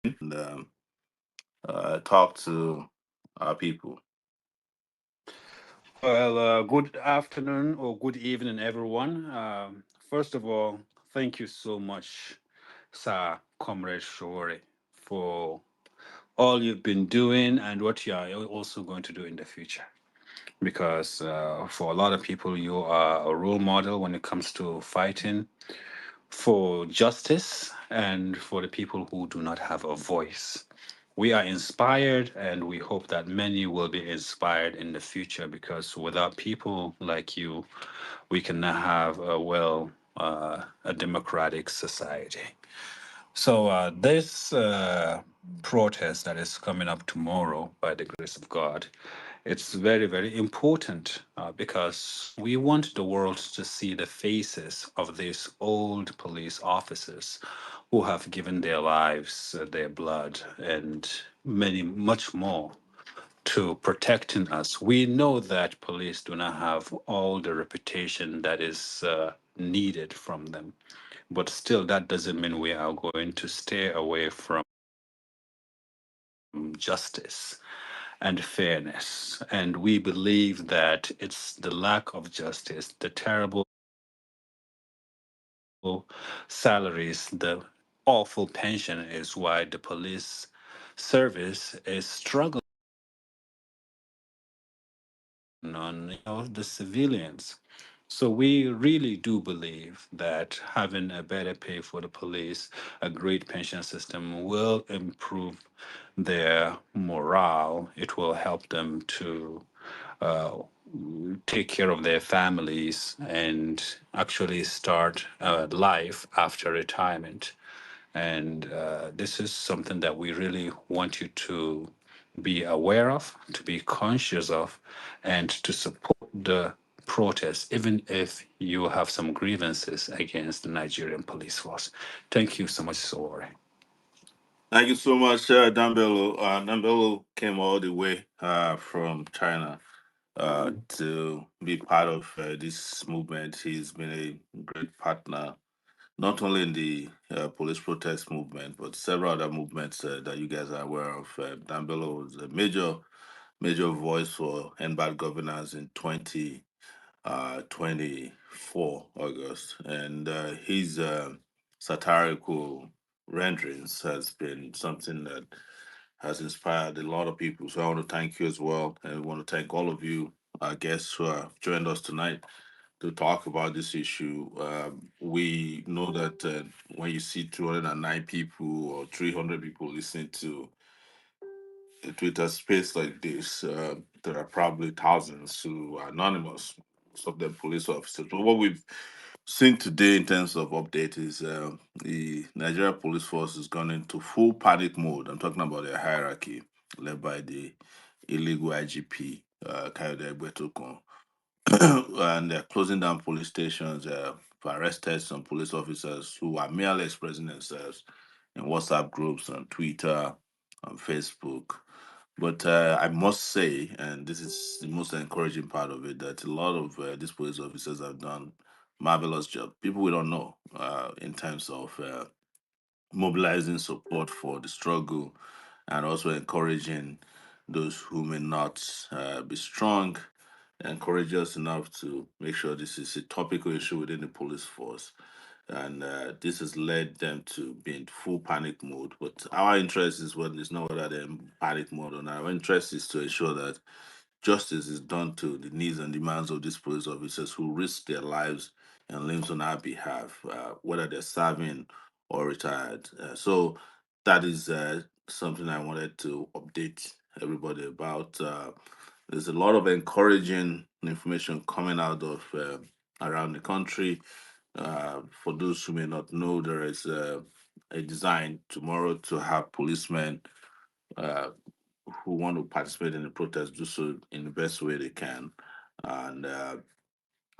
and talk to our people. Well, good afternoon or good evening, everyone. First of all, thank you so much, Sir Comrade Sowore, for all you've been doing and what you are also going to do in the future. Because for a lot of people, you are a role model when it comes to fighting for justice and for the people who do not have a voice. We are inspired, and we hope that many will be inspired in the future because without people like you, we cannot have a democratic society. So, this protest that is coming up tomorrow, by the grace of God, it's very, very important because we want the world to see the faces of these old police officers who have given their lives, their blood, and much more to protecting us. We know that police do not have all the reputation that is needed from them, but still, that doesn't mean we are going to stay away from justice and fairness. And we believe that it's the lack of justice, the terrible salaries, the awful pension is why the police service is struggling on the civilians. So we really do believe that having a better pay for the police, a great pension system will improve their morale. It will help them to uh, take care of their families and actually start life after retirement. And this is something that we really want you to be aware of, to be conscious of, and to support the protest, even if you have some grievances against the Nigerian police force. Thank you so much, Sowore. Thank you so much, Dan Bello. Dan Bello came all the way from China to be part of this movement. He's been a great partner, not only in the police protest movement, but several other movements that you guys are aware of. Dan Bello was a major voice for end bad governance in 24 August, and his satirical renderings has been something that has inspired a lot of people. So I want to thank you as well, and I want to thank all of you, our guests who have joined us tonight to talk about this issue. We know that when you see 209 people or 300 people listening to a Twitter space like this, there are probably thousands who are anonymous, most of them police officers. But what we've seen today in terms of update is the Nigeria police force has gone into full panic mode. I'm talking about their hierarchy led by the illegal IGP, Kayode Egbetokun. And they're closing down police stations. Have arrested some police officers who are merely expressing themselves in WhatsApp groups, on Twitter, on Facebook. But I must say, and this is the most encouraging part of it, that a lot of these police officers have done marvelous job. People we don't know in terms of mobilizing support for the struggle and also encouraging those who may not be strong, encourage us enough to make sure this is a topical issue within the police force. And this has led them to be in full panic mode. But our interest is what is not whether they're in panic mode or not. Our interest is to ensure that justice is done to the needs and demands of these police officers who risk their lives and limbs on our behalf, whether they're serving or retired. So that is something I wanted to update everybody about. There's a lot of encouraging information coming out of around the country. For those who may not know, there is a design tomorrow to have policemen uh, who want to participate in the protest do so in the best way they can. And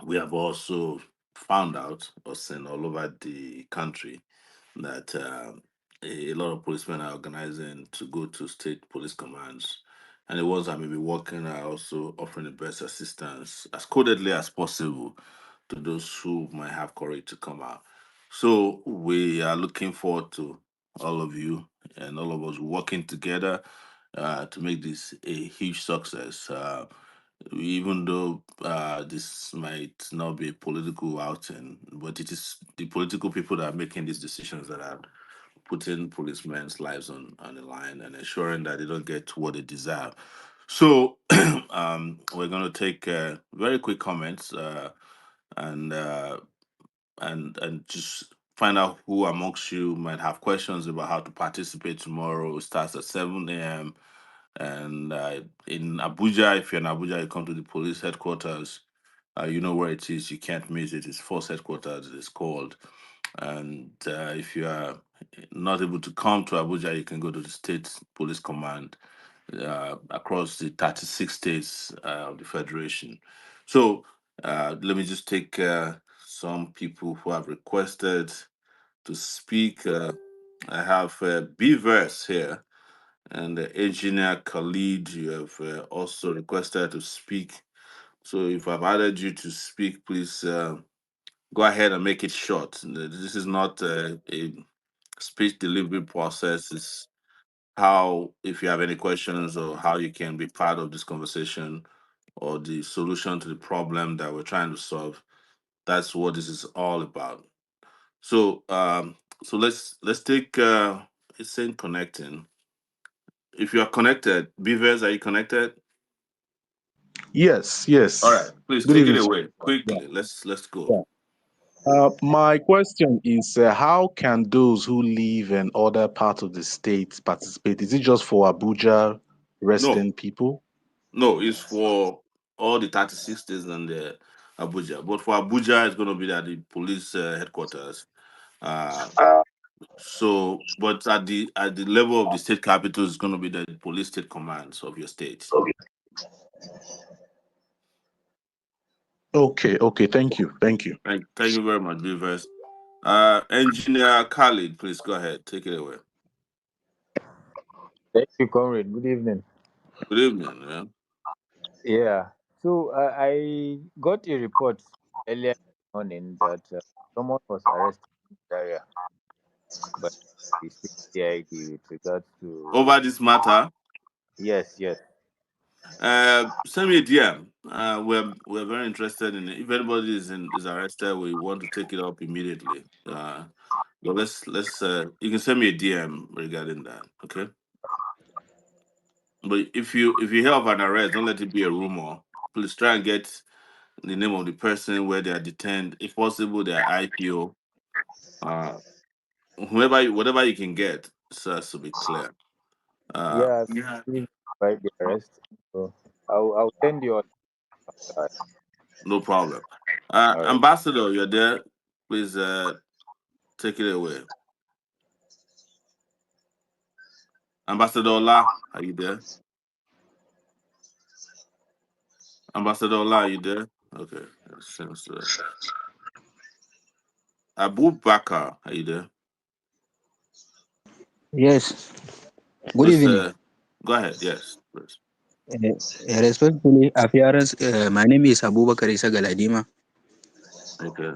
we have also found out or seen all over the country that a lot of policemen are organizing to go to state police commands. And the ones that may be working are also offering the best assistance as codedly as possible to those who might have courage to come out. So we are looking forward to all of you and all of us working together to make this a huge success. Even though this might not be a political outing, but it is the political people that are making these decisions that are putting policemen's lives on the line and ensuring that they don't get what they deserve. So we're going to take very quick comments and and just find out who amongst you might have questions about how to participate tomorrow. It starts at 7 a.m. And in Abuja, if you're in Abuja, you come to the police headquarters. You know where it is. You can't miss it. It's force headquarters. It's called. And if you are not able to come to Abuja, you can go to the state police command across the 36 states of the federation. So let me just take some people who have requested to speak. I have Beavers here and engineer Khalid. You have also requested to speak. So if I've added you to speak, please go ahead and make it short. This is not a speech delivery process. It's how, if you have any questions or how you can be part of this conversation or the solution to the problem that we're trying to solve. That's what this is all about. So, let's take it's saying connecting. If you are connected, Beavers, are you connected? Yes, All right, yes. please Good take it evening, sir. away Yeah, quickly. Let's go. yeah. My question is, how can those who live in other parts of the state participate? Is it just for Abuja No, resident people? no, it's for all the 36 states and the Abuja. But for Abuja, it's going to be at the police headquarters. Uh, so, but at the level of the state capital, it's going to be the police state commands of your state. Okay, okay. Thank you, thank you. Thank you very much, Beavers. Engineer Khalid, please go ahead. Take it away. Thank you, comrade. Good evening. Good evening. Yeah. Yeah. So I got a report earlier this morning that someone was arrested in the area by the state CID with regards to Over this matter, yes, yes, send me a DM. We're very interested in it. If anybody is arrested, we want to take it up immediately. But let's you can send me a DM regarding that. Okay. But if you hear of an arrest, don't let it be a rumor. Please try and get the name of the person where they are detained. If possible, their IPO. Uh, whatever you can get, so as to be clear. Uh, yeah. I've by the arrest. So I'll send you all. That. no problem. All right. Ambassador, you're there. Please take it away. Ambassador Ola, are you there? Ambassador Ola, are you there? Okay. Seems, Abu Bakar, are you there? Yes, good Please evening. go ahead. Yes, please. Respectfully, appearance. My name is Abubakar Isa Galadima. Okay.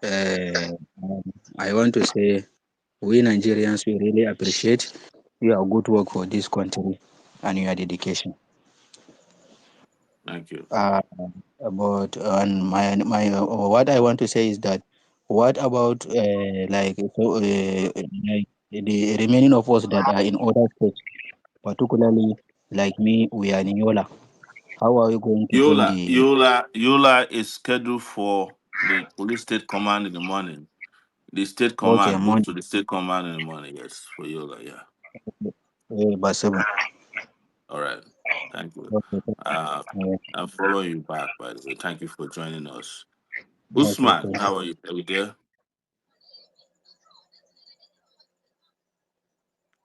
Uh, um, I want to say we Nigerians we really appreciate your good work for this country and your dedication. Thank you. Uh, but what I want to say is that what about like the remaining of us that are in other states, particularly like me, we are in Yola. How are we going to join the? Yola is scheduled for the police state command in the morning. The state Okay, command moves to the state command in the morning. Yes, for Yola. Yeah. Bus 7. All right. Thank you. Okay, Uh, okay, I'm following you back, by the way. Thank you for joining us. okay, Usman, thank you. how are you? Are you there?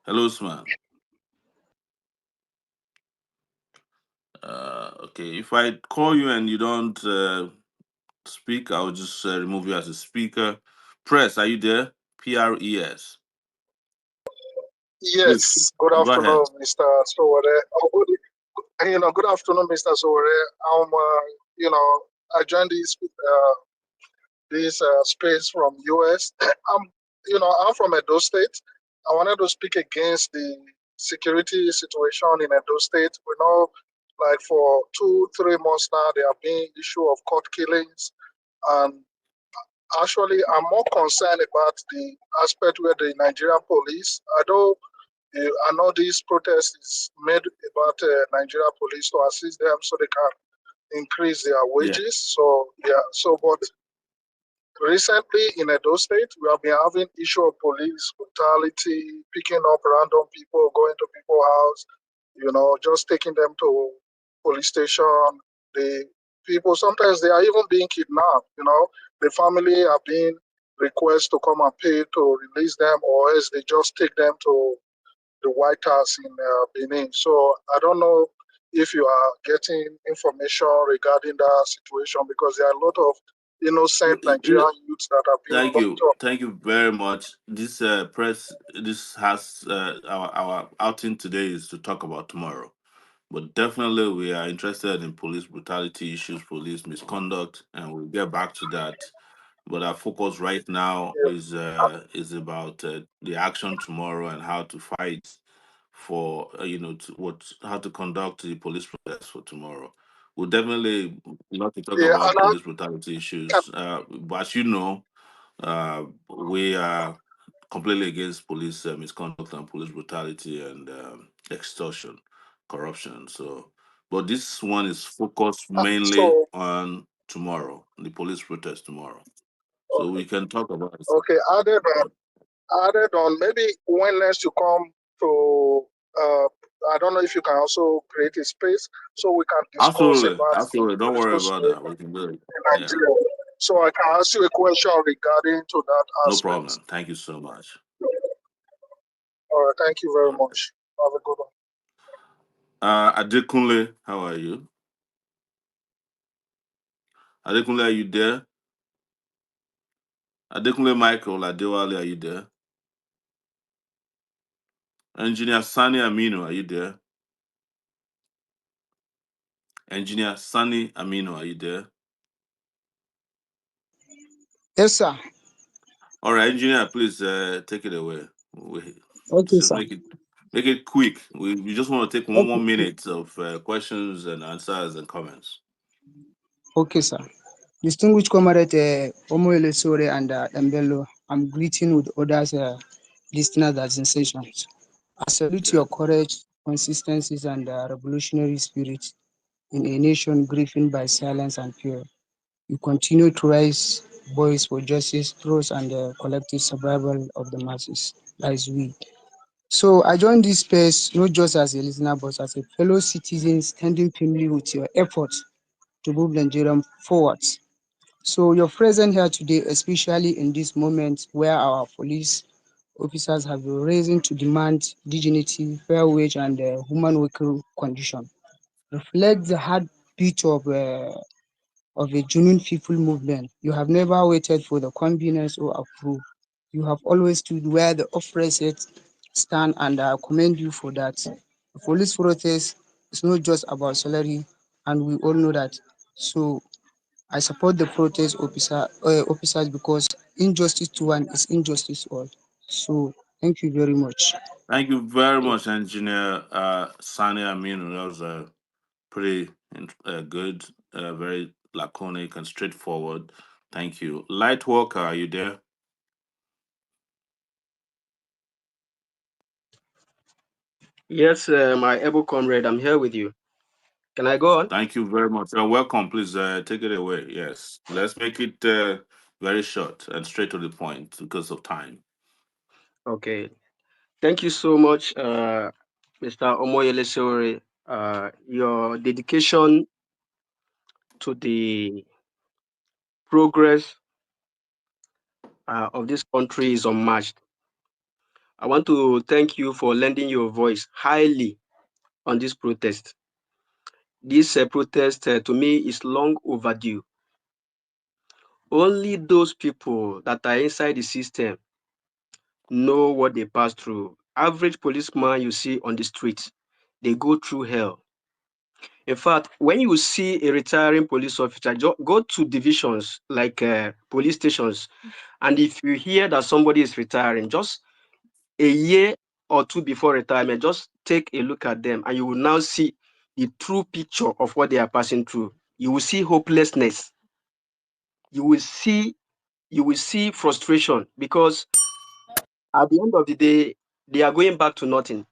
Hello, Usman. Okay. If I call you and you don't speak, I'll just remove you as a speaker. Press, are you there? PRES. Please Yes, good go ahead. afternoon, Mr. Sowore. Good afternoon, Mr. Sowore. I joined this space from US. I'm from Edo State. I wanted to speak against the security situation in Edo State. We know, like for 2-3 months now, there have been issue of court killings, and actually, I'm more concerned about the aspect where the Nigerian police, I know this protest is made about Nigerian police to assist them so they can increase their Yeah. wages. So yeah, but recently in Edo State, we have been having issue of police brutality, picking up random people, going to people's house, just taking them to police station. The people, sometimes they are even being kidnapped. The family are being requested to come and pay to release them, or else they just take them to the White House in Benin. So I don't know if you are getting information regarding that situation, because there are a lot of innocent Nigerian youths that have been locked up. Thank you very much. This this has our outing today is to talk about tomorrow. But definitely, we are interested in police brutality issues, police misconduct, and we'll get back to that. But our focus right now Yeah. is about the action tomorrow and how to fight for how to conduct the police protest for tomorrow. We'll definitely not to talk Yeah, about and police brutality issues, but as you know, we are completely against police misconduct and police brutality and extortion, corruption. So, but this one is focused mainly so on tomorrow, the police protest tomorrow. So okay, we can talk about it. okay. Added on, maybe when next you come to, I don't know if you can also create a space so we can discuss Absolutely, about the absolutely. Don't worry political about situation that. We can do it. in Yeah, Nigeria. So I can ask you a question regarding to that no aspect. problem. Thank you so much. All right, thank you very much. Have a good one. Adekunle, how are you? Adekunle, are you there? Adekunle Michael Adewale, are you there? Engineer Sani Amino, are you there? Engineer Sani Amino, are you there? Yes, sir. All right, engineer, please take it away. Okay, Just sir. make it quick. We just want to take one more Okay, minute of questions and answers and comments. okay, sir. Distinguished comrade Omoyele Sowore and Bello, I'm greeting with others listeners as in sessions. I salute Yeah. your courage, consistencies, and revolutionary spirit in a nation grieving by silence and fear. You continue to raise voice for justice, truth, and the collective survival of the masses, as we. So I joined this space not just as a listener, but as a fellow citizen standing firmly with your efforts to move Nigeria forward. So your presence here today, especially in this moment where our police officers have been raising to demand dignity, fair wage, and human working condition, reflect the heartbeat of a genuine people movement. You have never waited for the convenience or approval. You have always stood where the oppressed stand, and I commend you for that. The police protest is not just about salary, and we all know that. So I support the officers because injustice to one is injustice to all. So thank you very much. Thank you very much, Engineer Sani Amino. That was pretty good, very laconic and straightforward. Thank you. Lightwalker, are you there? Yes, my able comrade, I'm here with you. Can I go on? Thank you very much. Welcome. Please take it away. Yes. Let's make it very short and straight to the point because of time. Okay. Thank you so much, Mr. Omoyele Sowore. Your dedication to the progress of this country is unmatched. I want to thank you for lending your voice highly on this protest. This protest, to me, is long overdue. Only those people that are inside the system know what they pass through. Average policeman you see on the streets, they go through hell. In fact, when you see a retiring police officer, go to divisions like police stations, and if you hear that somebody is retiring, just a year or two before retirement, just take a look at them and you will now see the true picture of what they are passing through. You will see hopelessness. You will see frustration because at the end of the day, they are going back to nothing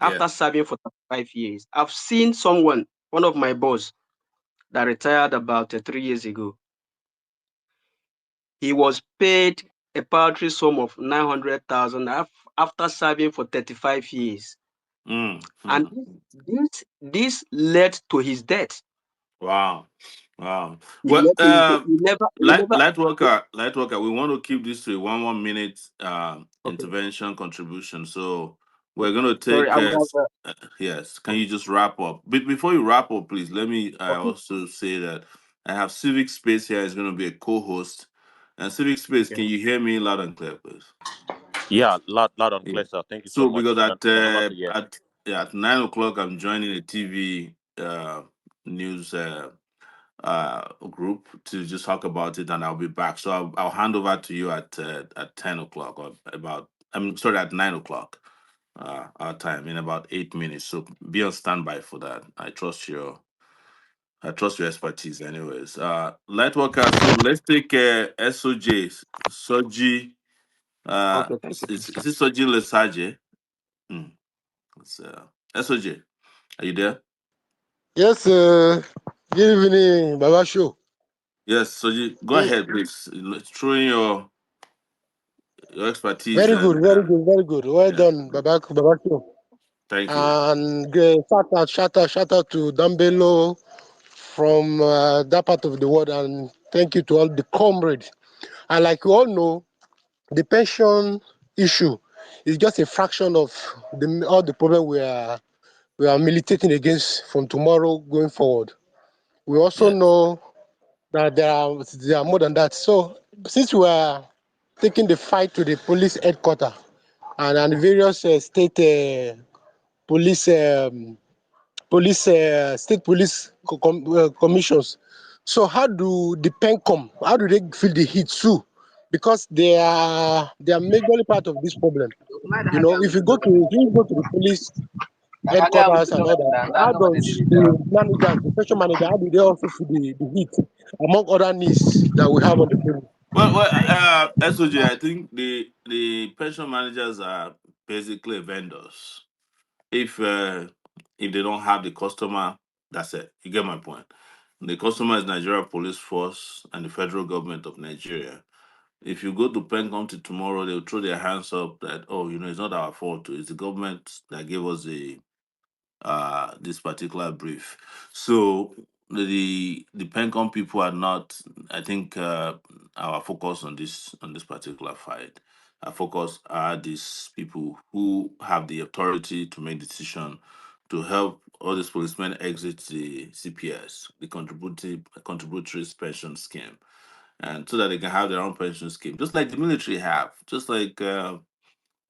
Yeah. after serving for 5 years. I've seen someone, one of my boss, that retired about 3 years ago. He was paid a paltry sum of 900,000 after serving for 35 years. And Mm-hmm. this led to his death. Wow. Wow. He Well, led to his death. He never. light worker. We want to keep this to a 1 minute Okay. intervention contribution. So we're going to Sorry, take. I would have. Yes. Can you just wrap up? But before you wrap up, please let me. I Okay. also say that I have Civic Space here. Is going to be a co-host. And Civic Space, Okay. can you hear me loud and clear, please? Yeah, loud and Yeah. clear, sir. Thank you so So much. because And an honor to hear. at yeah, at 9 o'clock, I'm joining a TV news group to just talk about it, and I'll be back. So I'll hand over to you at 10 o'clock or about. I'm sorry, at 9 o'clock our time in about 8 minutes. So be on standby for that. I trust your expertise, anyways. Light worker. So let's take SOJ Soji. Okay. Thank you. Is it Soji Lesage? Hmm. It's, SOJ. Are you there? Yes, good evening, Baba Show. Yes, Soji. Go Eh, ahead, please. Throw in your expertise very good, and very good, very good. Well yeah. done, Baba Show. Thank you. And shout out to Bello from that part of the world, and thank you to all the comrades. And like you all know, the pension issue is just a fraction of all the problem we are militating against from tomorrow going forward. We also Yeah. know that there are more than that. So since we are taking the fight to the police headquarters and various state police state police commissions. So how do they feel the heat too? Because they are majorly part of this problem. You know, if you go to the police headquarters and all that, how does the special manager, how do they also feel the heat among other needs that we have on the table? SOJ, I think the pension managers are basically vendors. If they don't have the customer, that's it. You get my point. The customer is Nigeria Police Force and the federal government of Nigeria. If you go to Pen County tomorrow, they'll throw their hands up that, oh, it's not our fault. It's the government that gave us this particular brief. So the Pencom people are not. I think our focus on this particular fight. Our focus are these people who have the authority to make decision to help all these policemen exit the CPS, the contributory pension scheme, and so that they can have their own pension scheme, just like the military have, just like.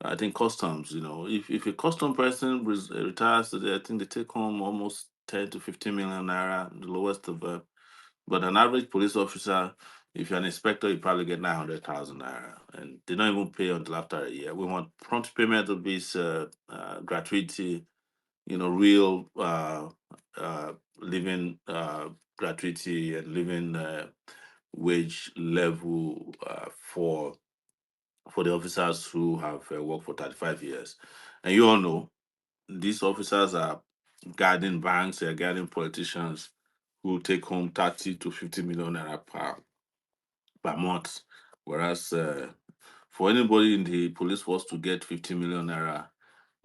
I think customs, if a custom person retires today, I think they take home almost 10 to 15 million naira, the lowest of but an average police officer, if you're an inspector, you probably get 900,000 naira. And they don't even pay until after a year. We want prompt payment of this gratuity, real living gratuity and living wage level for the officers who have worked for 35 years. And you all know these officers are guarding banks, they're guarding politicians who take home 30 to 50 million naira per month. Whereas for anybody in the police force to get 50 million naira,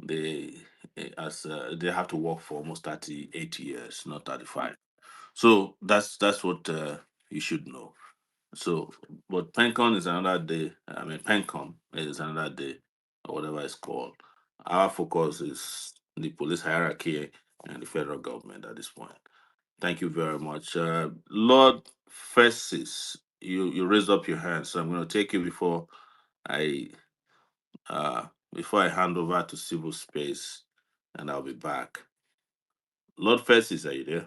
they they have to work for almost 38 years, not 35. So that's what you should know. So, but Pencom is another day. I mean, Pencom is another day, or whatever it's called. Our focus is the police hierarchy and the federal government at this point. Thank you very much, Lord Festus. You raised up your hand, so I'm going to take you I before I hand over to civil space, and I'll be back. Lord Festus, are you there?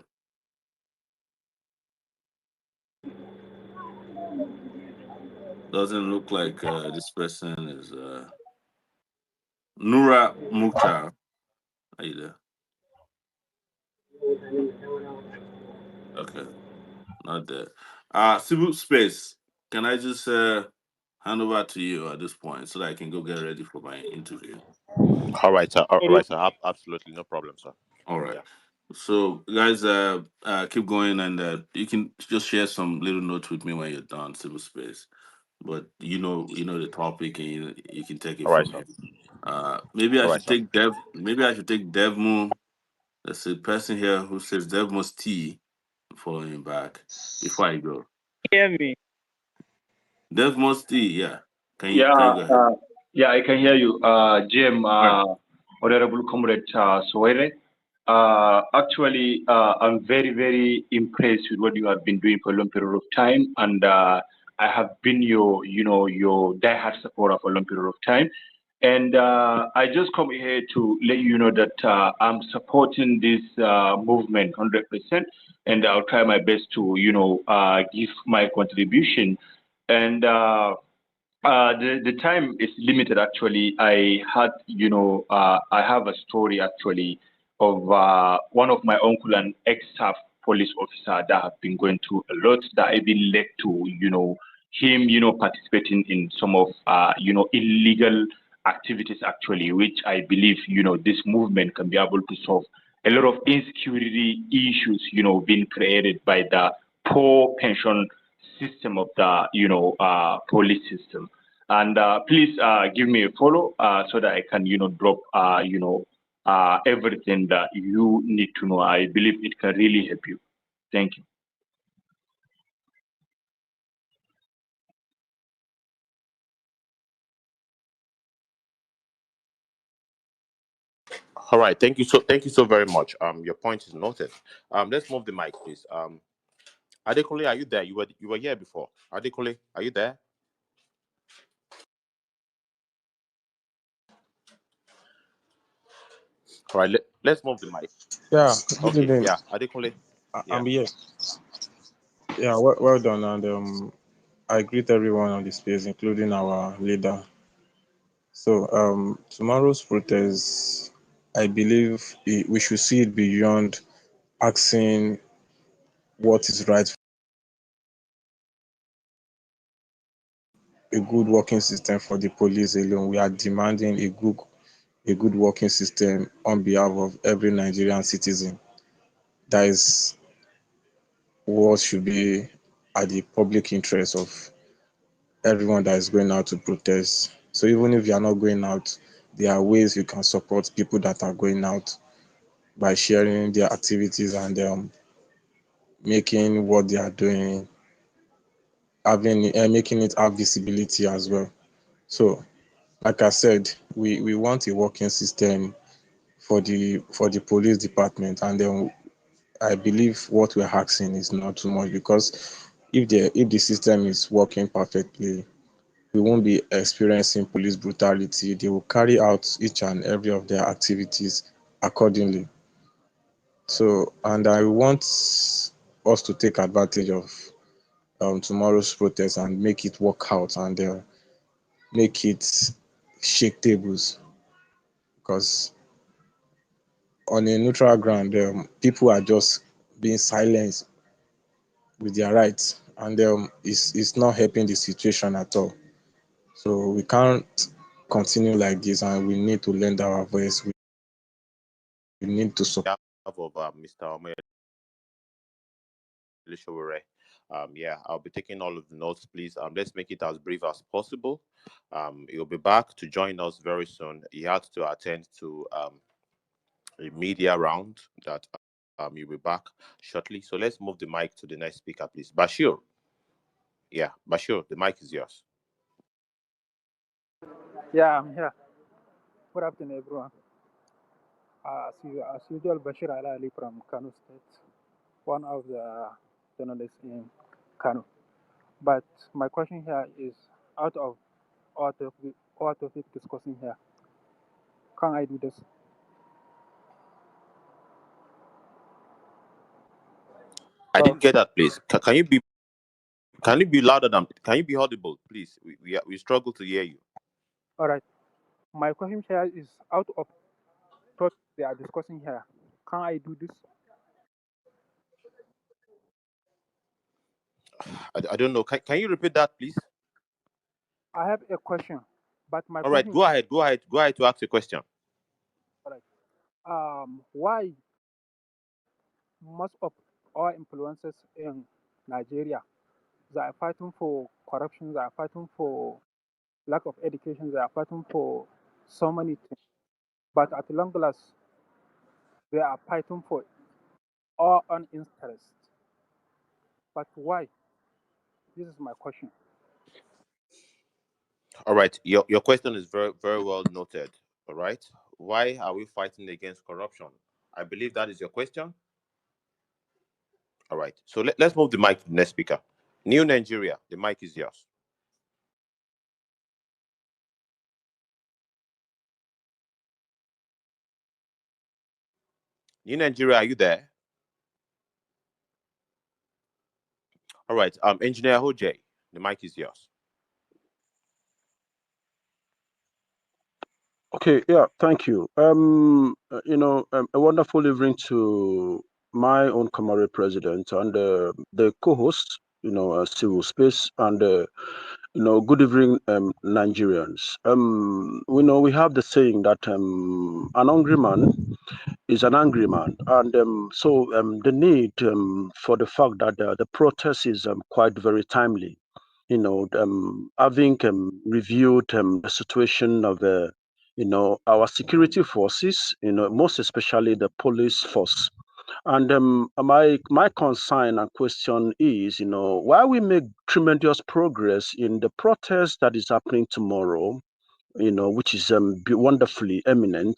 Doesn't look like this person is. Nura Mukhtar. Are you there? Okay, not there. Civil Space. Can I just hand over to you at this point so that I can go get ready for my interview? All right, sir. All right, sir. Absolutely no problem, sir. All right. Yeah. So, guys, keep going, and you can just share some little notes with me when you're done, Civil Space. But you know the topic, and you can take it All right, from sir. here. Maybe I All right, should sir. take Dev. Maybe I should take Devmo. There's a person here who says Devmo's T. Following back before I go. Hear me? Devmo's T. Yeah. Can you Yeah, go ahead? yeah, I can hear you. Jim, All right. Honorable Comrade Sowore. Actually, I'm very, very impressed with what you have been doing for a long period of time, and I have been your diehard supporter for a long period of time. And I just come here to let you know that I'm supporting this movement 100%, and I'll try my best to, give my contribution. And the time is limited. Actually, I have a story actually of one of my uncle and ex-staff police officer that have been going through a lot that even led to him participating in some of illegal activities actually, which I believe this movement can be able to solve a lot of insecurity issues being created by the poor pension system of the police system. And please give me a follow so that I can drop everything that you need to know. I believe it can really help you. Thank you. All right. Thank you so. Thank you so very much. Your point is noted. Let's move the mic, please. Adekunle, are you there? You were here before. Adekunle, are you there? All right. Let's move the mic. Yeah, good Okay. evening. Yeah. Adekunle. Yeah. I'm here. Yeah, well done. And I greet everyone on the space, including our leader. So, tomorrow's protest, I believe we should see it beyond asking what is right. A good working system for the police alone. We are demanding a good working system on behalf of every Nigerian citizen. That is what should be at the public interest of everyone that is going out to protest. So even if you are not going out, there are ways you can support people that are going out by sharing their activities and making what they are doing, making it have visibility as well. So, like I said, we want a working system for the police department, and then I believe what we're asking is not too much, because if the system is working perfectly, we won't be experiencing police brutality. They will carry out each and every of their activities accordingly. So, and I want us to take advantage of tomorrow's protest and make it work out, and make it shake tables, because on a neutral ground, people are just being silenced with their rights, and it's not helping the situation at all. So we can't continue like this, and we need to lend our voice. We need to support. Of Mr. Omoyele Sowore. Yeah, I'll be taking all of the notes, please. Let's make it as brief as possible. He'll be back to join us very soon. He had to attend to a media round that you'll be back shortly. So let's move the mic to the next speaker, please. Bashir. Yeah, Bashir, the mic is yours. Yeah, I'm here. Good afternoon, everyone. As usual, Bashir Ali from Kano State, one of the journalists in Kano. But my question here is out of all topic discussing here. Can I do this? I Hello? didn't get that, please. Can you be louder than? Can you be audible, please? We struggle to hear you. All right. My question here is out of thought they are discussing here. Can I do this? I don't know. Can you repeat that, please? I have a question, but my All right, question go ahead. Go ahead. Go ahead to ask your question. is like, why most of our influencers in Nigeria they are fighting for corruption, they are fighting for lack of education, they are fighting for so many things. But at long last, they are fighting for our own interest. But why? This is my question. All right. Your question is very very well noted. All right. Why are we fighting against corruption? I believe that is your question. All right. So let's move the mic to the next speaker. New Nigeria, the mic is yours. New Nigeria, are you there? All right. Engineer Hoj, the mic is yours. Okay, yeah, thank you. A wonderful evening to my own comrade president and the co-host, Civil Space, and good evening, Nigerians. We know we have the saying that an hungry man is an angry man, and so the need for the fact that the protest is quite very timely. Having reviewed the situation of our security forces, most especially the police force. And my concern and question is, while we make tremendous progress in the protest that is happening tomorrow, which is wonderfully eminent,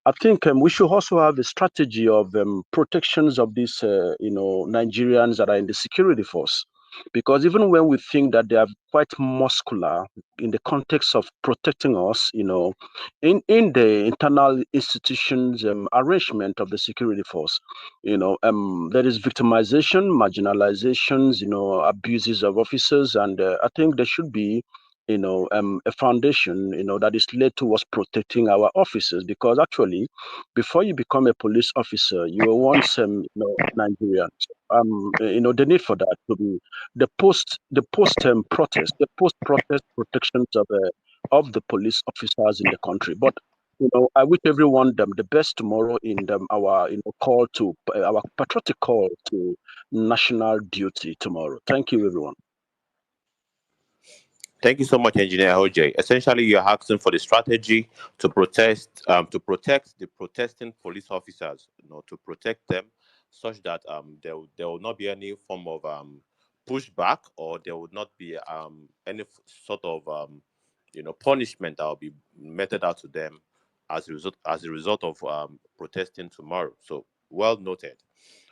I think we should also have a strategy of protections of these, Nigerians that are in the security force, because even when we think that they are quite muscular in the context of protecting us, in the internal institutions arrangement of the security force, there is victimization, marginalizations, abuses of officers, and I think there should be a foundation, that is led towards protecting our officers. Because actually, before you become a police officer, you were once, Nigerian. The need for that to be the post protest, the post protest protections of the police officers in the country. But I wish everyone them the best tomorrow in our call to our patriotic call to national duty tomorrow. Thank you, everyone. Thank you so much, Engineer Hoj. Essentially, you're asking for the strategy to protect the protesting police officers, to protect them, such that there will not be any form of pushback, or there would not be any sort of punishment that will be meted out to them as a result of protesting tomorrow. So well noted.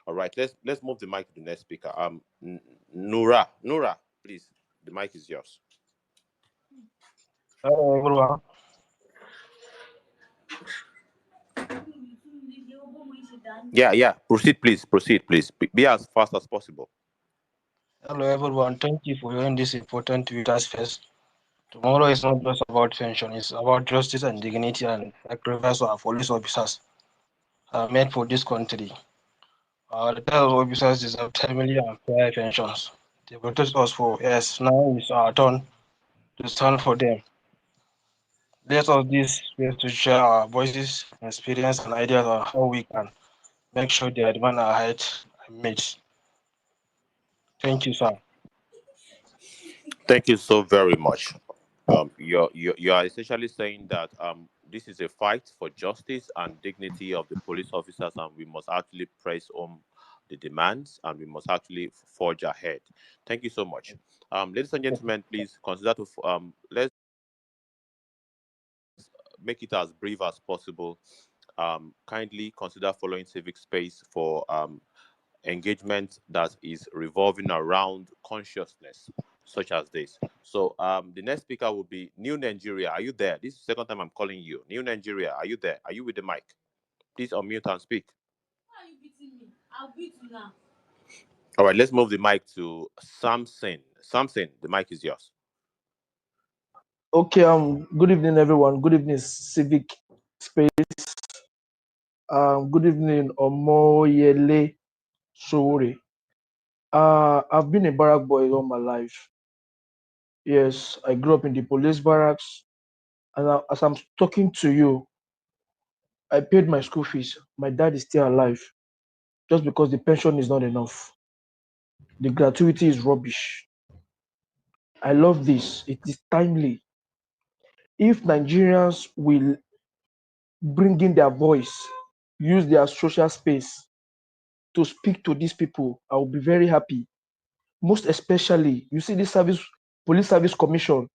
All right, let's move the mic to the next speaker. Nura, please, the mic is yours. Hello everyone. Yeah. Proceed, please. Proceed, please. Be as fast as possible. Hello everyone. Thank you for doing this important with us first. Tomorrow is not just about pension, it's about justice and dignity and sacrifice our police officers are made for this country. Our retired officers deserve timely and fair pensions. They protect us for years. Now it's our turn to stand for them. Let us this space to share our voices, experience, and ideas on how we can make sure their demand are heard and met. Thank you, sir. Thank you so very much. You are essentially saying that this is a fight for justice and dignity of the police officers, and we must actually press on the demands, and we must actually forge ahead. Thank you so much. Ladies and gentlemen, please consider to let's make it as brief as possible. Kindly consider following Civic Space for engagement that is revolving around consciousness, such as this. So the next speaker will be New Nigeria. Are you there? This is the second time I'm calling you. New Nigeria, are you there? Are you with the mic? Please unmute and speak. Why are you beating me? I'll beat you now. All right, let's move the mic to Samson. Samson, the mic is yours. Okay, good evening, everyone. Good evening, Civic Space. Good evening, Omoyele, Sowore. I've been a barrack boy all my life. Yes, I grew up in the police barracks, and as I'm talking to you, I paid my school fees. My dad is still alive, just because the pension is not enough. The gratuity is rubbish. I love this. It is timely. If Nigerians will bring in their voice, use their social space to speak to these people, I will be very happy. Most especially, you see, this police service commission,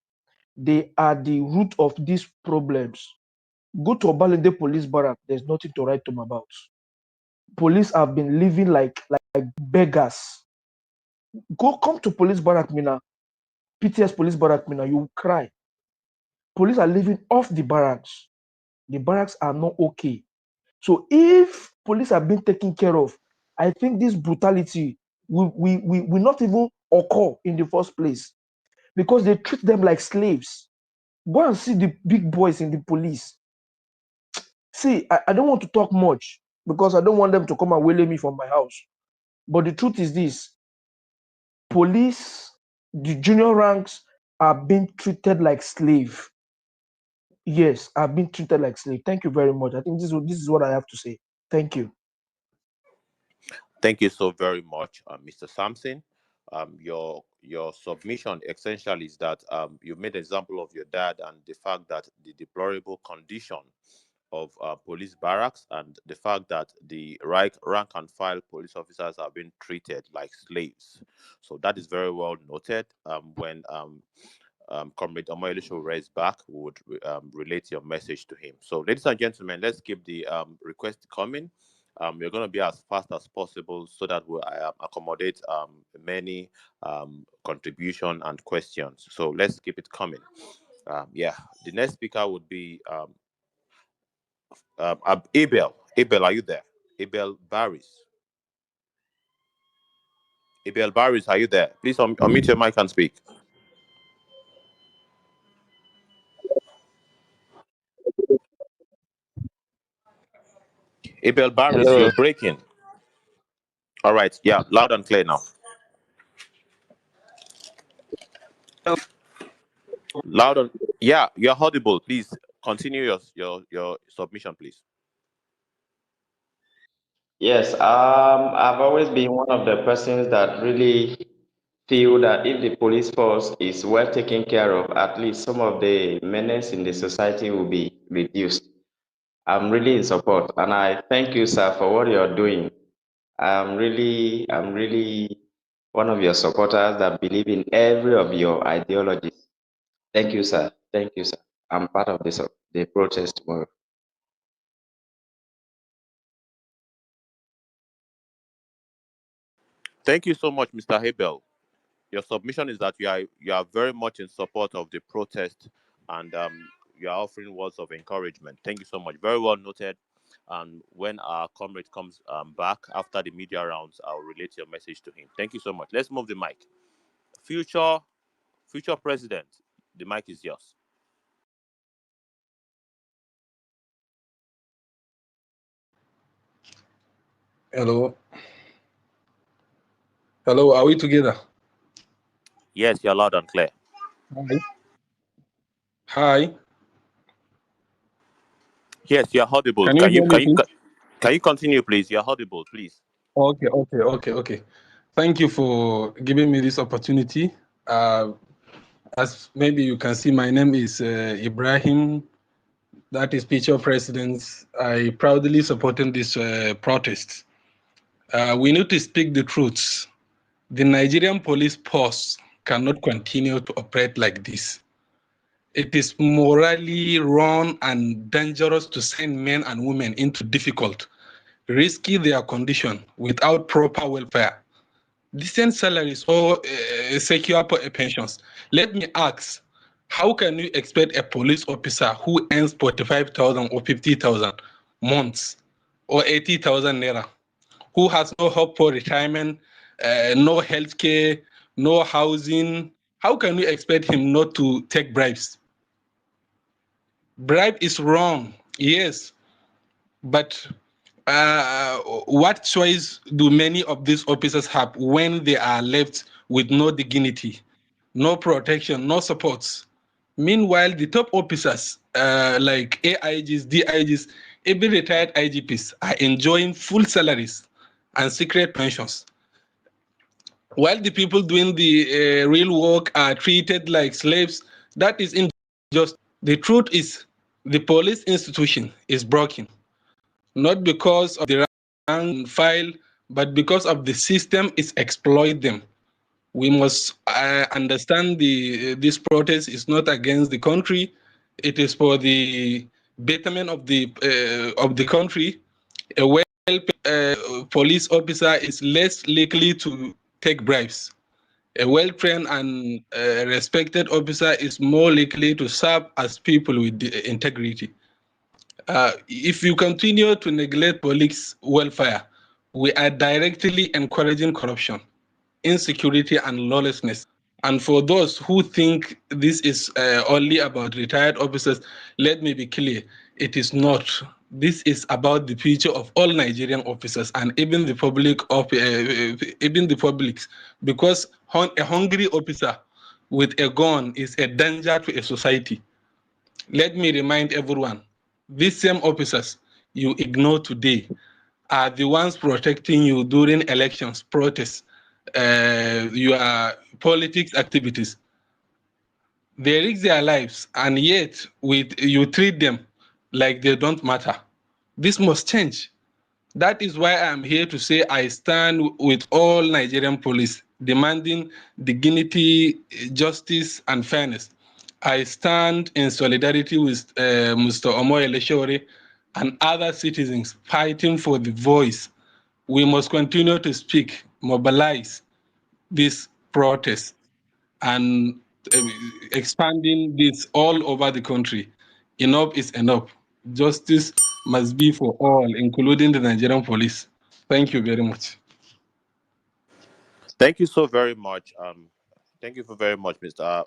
they are the root of these problems. Go to Obalende police barrack, there's nothing to write them about. Police have been living like beggars. Come to police barrack, Mina, PTS police barrack, Mina, you will cry. Police are living off the barracks. The barracks are not okay. So if police are being taken care of, I think this brutality will not even occur in the first place, because they treat them like slaves. Go and see the big boys in the police. See, I don't want to talk much because I don't want them to come and wail me from my house. But the truth is this: police, the junior ranks are being treated like slave. Yes, I've been treated like slave. Thank you very much. I think this is what I have to say. Thank you. Thank you so very much, Mr. Sampson. Your submission essentially is that you made an example of your dad and the fact that the deplorable condition of police barracks and the fact that the rank and file police officers are being treated like slaves. So that is very well noted. When Comrade Omoyele should raise back, we would relate your message to him. So, ladies and gentlemen, let's keep the request coming. We're going to be as fast as possible so that we accommodate many contribution and questions. So let's keep it coming. Yeah, the next speaker would be Abel. Abel, are you there? Abel Barris. Abel Barris, are you there? Please unmute your mic and speak. Abel Barris, Hello. you're breaking. All right, yeah, loud and clear now. Loud and yeah, you're audible. Please continue your submission, please. Yes, I've always been one of the persons that really feel that if the police force is well taken care of, at least some of the menace in the society will be reduced. I'm really in support, and I thank you, sir, for what you're doing. I'm really one of your supporters that believe in every of your ideologies. Thank you, sir. Thank you, sir. I'm part of the protest tomorrow. Thank you so much, Mr. Abel. Your submission is that you are very much in support of the protest, and you are offering words of encouragement. Thank you so much. Very well noted. And when our comrade comes back after the media rounds, I'll relate your message to him. Thank you so much. Let's move the mic. Future future president, the mic is yours. Hello. Hello, are we together? Yes, you're loud and clear. Hi. Hi. Yes, you're audible. Can you Can you hear me, can you please? can you continue, please? You're audible, please. Okay. Thank you for giving me this opportunity. As maybe you can see, my name is Ibrahim. That is future president. I proudly supporting this protest. We need to speak the truth. The Nigerian police force cannot continue to operate like this. It is morally wrong and dangerous to send men and women into difficult, risky their condition without proper welfare, decent salaries or secure pensions. Let me ask, how can you expect a police officer who earns 45,000 or 50,000 months or 80,000 naira, who has no hope for retirement, no health care, no housing? How can we expect him not to take bribes? Bribe is wrong, yes, but what choice do many of these officers have when they are left with no dignity, no protection, no supports? Meanwhile, the top officers like AIGs, DIGs, even retired IGPs are enjoying full salaries and secret pensions, while the people doing the real work are treated like slaves. That is unjust. The truth is, the police institution is broken, not because of the rank and file, but because of the system is exploit them. We must understand this protest is not against the country; it is for the betterment of the country. A police officer is less likely to take bribes. A well-trained and respected officer is more likely to serve as people with integrity. If you continue to neglect police welfare, we are directly encouraging corruption, insecurity, and lawlessness. And for those who think this is only about retired officers, let me be clear: it is not. This is about the future of all Nigerian officers and even the even the public, because a hungry officer with a gun is a danger to a society. Let me remind everyone: these same officers you ignore today are the ones protecting you during elections, protests, your politics activities. They risk their lives, and yet you treat them like they don't matter. This must change. That is why I am here to say I stand with all Nigerian police, demanding dignity, justice, and fairness. I stand in solidarity with Mr. Omoyele and other citizens fighting for the voice. We must continue to speak, mobilize this protest, and uh, expanding this all over the country. Enough is enough. Justice must be for all, including the Nigerian police. Thank you very much. Thank you so very much. Thank you for very much, Mr.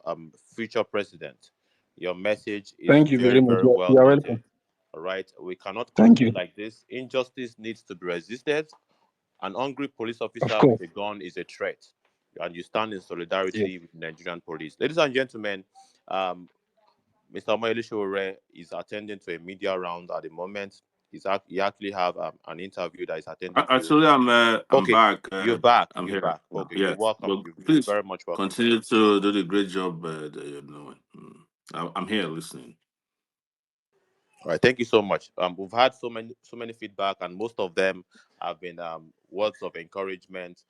Future President. Your message is Thank you very, very much. very well You're noted. welcome. All right, we cannot Thank continue you. like this. Injustice needs to be resisted. An hungry police Of officer with course. a gun is a threat, and you stand in Yes. solidarity with Nigerian police. Ladies and gentlemen, um, Mr. Omoyele Sowore is attending to a media round at the moment. He actually have an interview that he's attending to. Actually, I'm Okay, back. you're back. I'm You're here. back. Okay, you're Yes, welcome. but You're please very much welcome, sir. continue to do the great job that you're doing. I'm here listening. All right, thank you so much. We've had so many feedback, and most of them have been words of encouragement.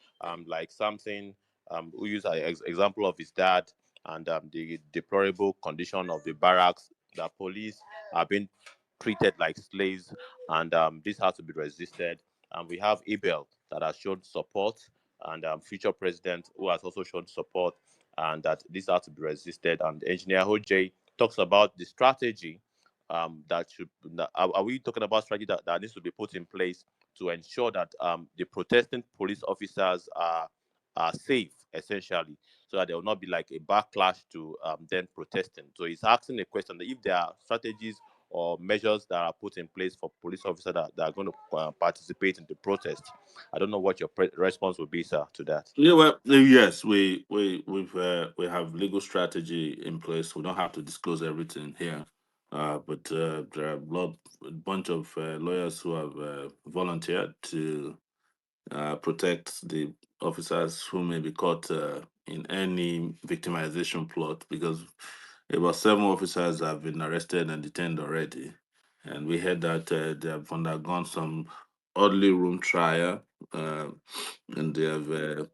Like something who used an example of his dad and the deplorable condition of the barracks. The police are being treated like slaves, and this has to be resisted. And we have Abel that has shown support, and future president who has also shown support, and that this has to be resisted. And Engineer Hoj talks about the strategy that should are we talking about strategy that needs to be put in place to ensure that the protesting police officers are safe, essentially, so that there will not be like a backlash to them protesting. So he's asking a question that if there are strategies or measures that are put in place for police officers that are going to participate in the protest. I don't know what your response would be, sir, to that. Yeah, well, yes, we have legal strategy in place. We don't have to disclose everything here, but there are a bunch of lawyers who have volunteered to protect the officers who may be caught in any victimization plot, because about 7 officers have been arrested and detained already. And we heard that they have undergone some oddly room trial, uh, and they have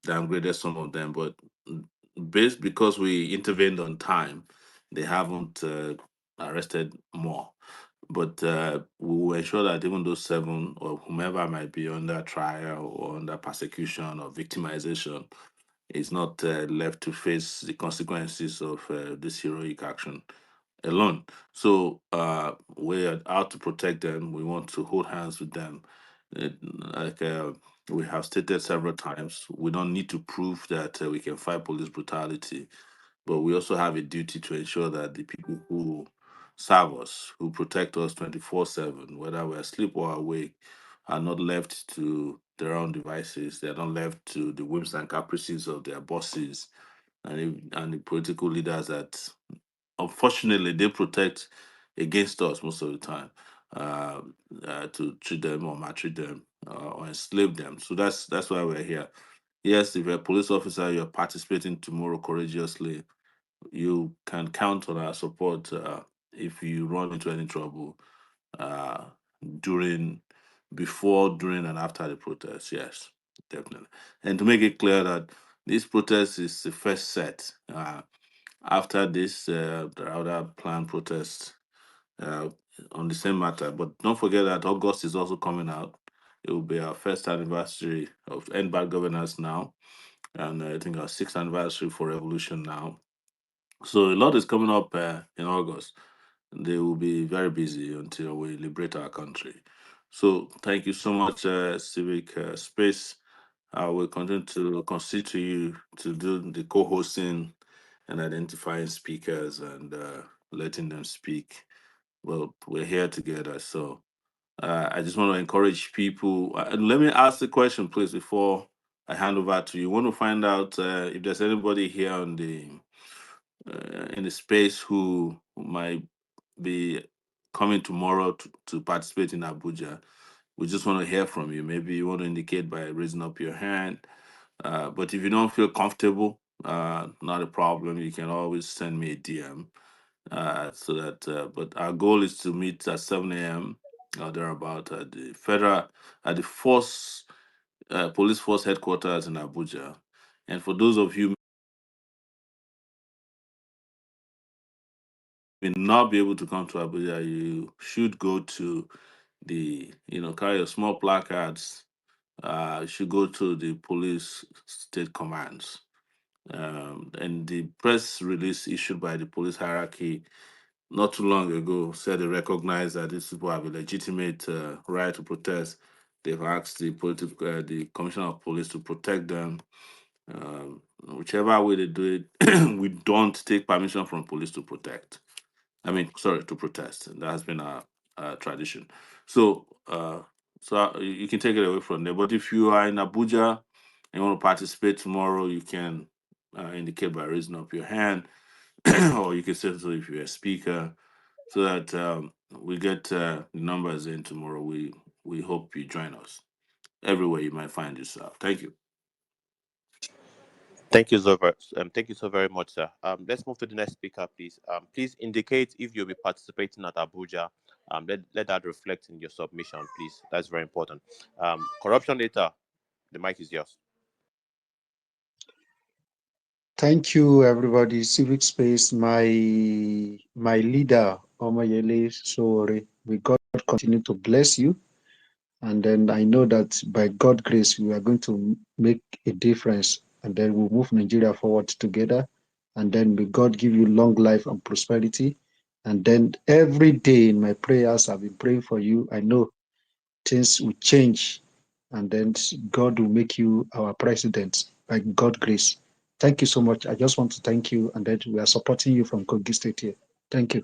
downgraded some of them. But based because we intervened on time, they haven't arrested more. But we will ensure that even those 7 or whomever might be under trial or under persecution or victimization is not left to face the consequences of this heroic action alone. So we are out to protect them. We want to hold hands with them. Like we have stated several times, we don't need to prove that we can fight police brutality, but we also have a duty to ensure that the people who serve us, who protect us 24/7, whether we're asleep or awake, are not left to their own devices. They're not left to the whims and caprices of their bosses and the political leaders that unfortunately they protect against us most of the time, uh, to treat them or maltreat them, or enslave them. So that's why we're here. Yes, if you're a police officer, you're participating tomorrow courageously, you can count on our support if you run into any trouble uh, during, before, during, and after the protest. Yes, definitely. And to make it clear that this protest is the first set. After this, there are other planned protests uh, on the same matter. But don't forget that August is also coming out. It will be our first anniversary of End Bad Governance now, and I think our sixth anniversary for Revolution now. So a lot is coming up in August. They will be very busy until we liberate our country. So thank you so much, Civic Space. I will continue to consider you to do the co-hosting and identifying speakers and letting them speak. Well, we're here together, so I just want to encourage people. Let me ask the question, please, before I hand over to you. Want to find out if there's anybody here on the in the space who might be coming tomorrow to participate in Abuja. We just want to hear from you. Maybe you want to indicate by raising up your hand. But if you don't feel comfortable, not a problem. You can always send me a DM. So that, but our goal is to meet at 7 a.m. or thereabout at the federal, at the force, police force headquarters in Abuja. And for those of you who may not be able to come to Abuja, you should go to the, carry your small placards. You should go to the police state commands. And the press release issued by the police hierarchy not too long ago said they recognize that these people have a legitimate right to protest. They've asked the commissioner of police to protect them. Whichever way they do it, we don't take permission from police to protect. I mean, sorry, to protest. And that has been our tradition. So, you can take it away from there. But if you are in Abuja and you want to participate tomorrow, you can indicate by raising up your hand, or you can say so if you're a speaker, so that we get the numbers in tomorrow. We hope you join us everywhere you might find yourself. Thank you. Thank you so very much, sir. Let's move to the next speaker, please. Please indicate if you'll be participating at Abuja. Let that reflect in your submission, please. That's very important. Corruption data. The mic is yours. Thank you, everybody. Civic Space, my leader, Omoyele Sowore. May God continue to bless you. And then I know that by God's grace, we are going to make a difference. And then we'll move Nigeria forward together. And then may God give you long life and prosperity. And then every day in my prayers, I've been praying for you. I know things will change, and then God will make you our president by God's grace. Thank you so much. I just want to thank you, and that we are supporting you from Kogi State here. Thank you.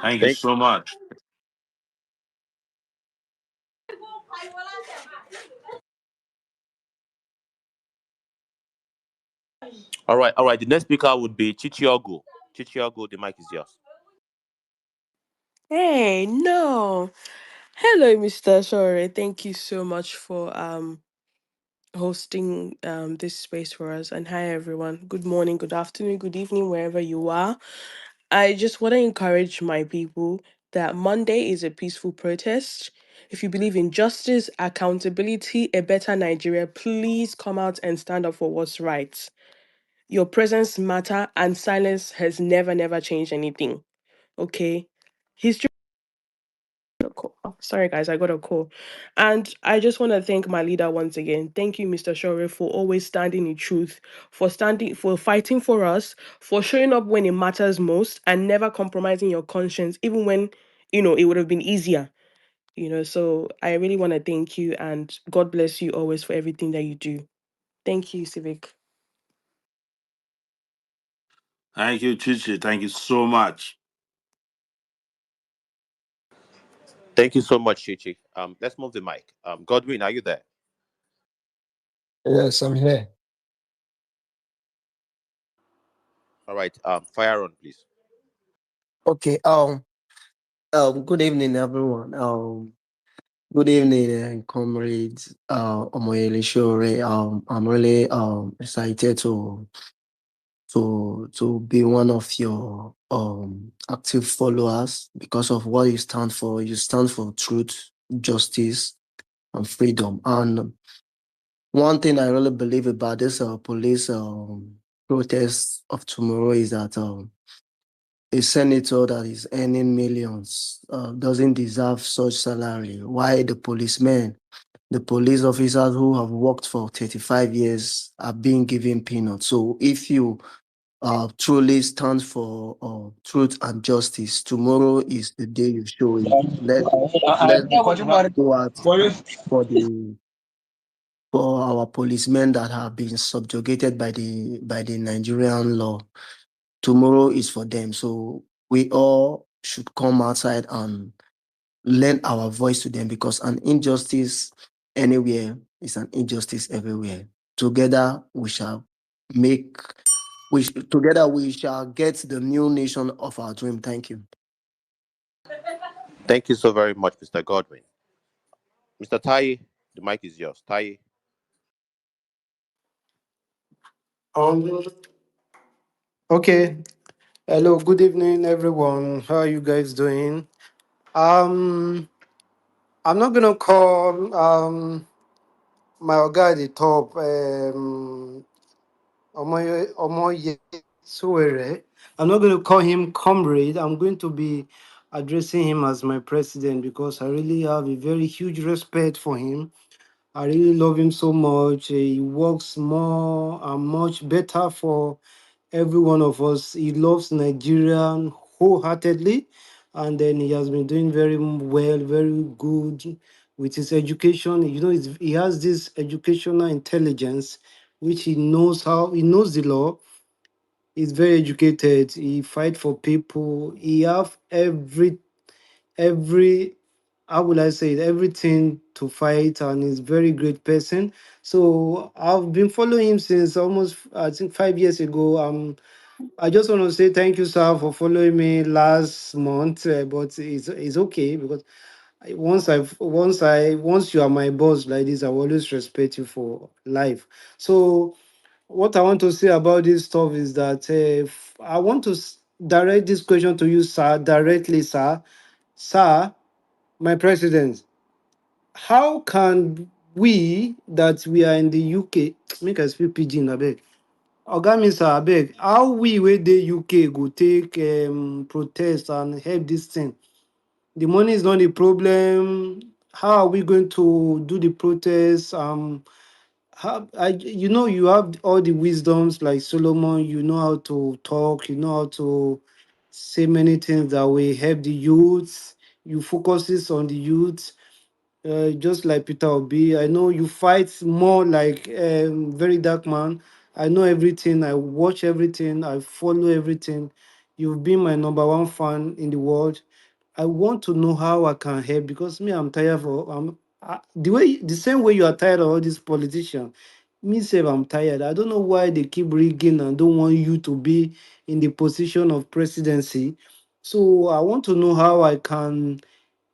Thank you Thank. so much. All right, all right. The next speaker would be Chichiogo. Chichiogo, the mic is yours. Hey, no. Hello, Mr. Sowore. Thank you so much for hosting this space for us. And hi everyone. Good morning, good afternoon, good evening, wherever you are. I just want to encourage my people that Monday is a peaceful protest. If you believe in justice, accountability, a better Nigeria, please come out and stand up for what's right. Your presence matter and silence has never changed anything. Okay? History a call. Oh, sorry, guys, I got a call. And I just want to thank my leader once again. Thank you, Mr. Shore, for always standing in truth, for fighting for us, for showing up when it matters most, and never compromising your conscience, even when, it would have been easier. So I really want to thank you, and God bless you always for everything that you do. Thank you, Civic. Thank you, Chichi. Thank you so much. Thank you so much, Chichi. Let's move the mic. Godwin, are you there? Yes, I'm here. All right. Fire on, please. Okay. Good evening, everyone. Good evening, comrades. Omoyele Sowore. I'm really excited to be one of your active followers because of what you stand for. You stand for truth, justice, and freedom. And one thing I really believe about this police protest of tomorrow is that a senator that is earning millions doesn't deserve such salary. Why the police officers who have worked for 35 years are being given peanuts? So if you truly stand for truth and justice, tomorrow is the day you show it. Let's go out for the for our policemen that have been subjugated by the Nigerian law. Tomorrow is for them. So we all should come outside and lend our voice to them because an injustice anywhere is an injustice everywhere. Together we shall make together we shall get the new nation of our dream. Thank you. Thank you so very much, Mr. Godwin. Mr. Tai, the mic is yours. Tai. Um, okay. Hello, good evening, everyone. How are you guys doing? Um, I'm not gonna call my guy at the top, Omoye Sowore. I'm not gonna call him comrade. I'm going to be addressing him as my president because I really have a very huge respect for him. I really love him so much. He works more and much better for every one of us. He loves Nigeria wholeheartedly, and then he has been doing very well, very good with his education. You know, he has this educational intelligence, which he knows the law. He's very educated. He fight for people. He have every how would I say it, everything to fight, and he's very great person. So I've been following him since almost I think 5 years ago. I just want to say thank you, sir, for following me last month. But it's okay because once you are my boss like this, I will always respect you for life. So what I want to say about this stuff is that I want to direct this question to you, sir, directly, sir. Sir, my president, how can we that we are in the UK make I speak pidgin abeg? Oga Mr. Abeg, how we wey dey UK go take protest and help this thing? The money is not the problem. How are we going to do the protest? You have all the wisdoms like Solomon. You know how to talk. You know how to say many things that will help the youth. You focuses on the youth, just like Peter Obi. I know you fight more like very dark man. I know everything. I watch everything. I follow everything. You've been my number one fan in the world. I want to know how I can help because me, I'm tired for the same way you are tired of all these politicians. Me say I'm tired. I don't know why they keep rigging and don't want you to be in the position of presidency. So I want to know how I can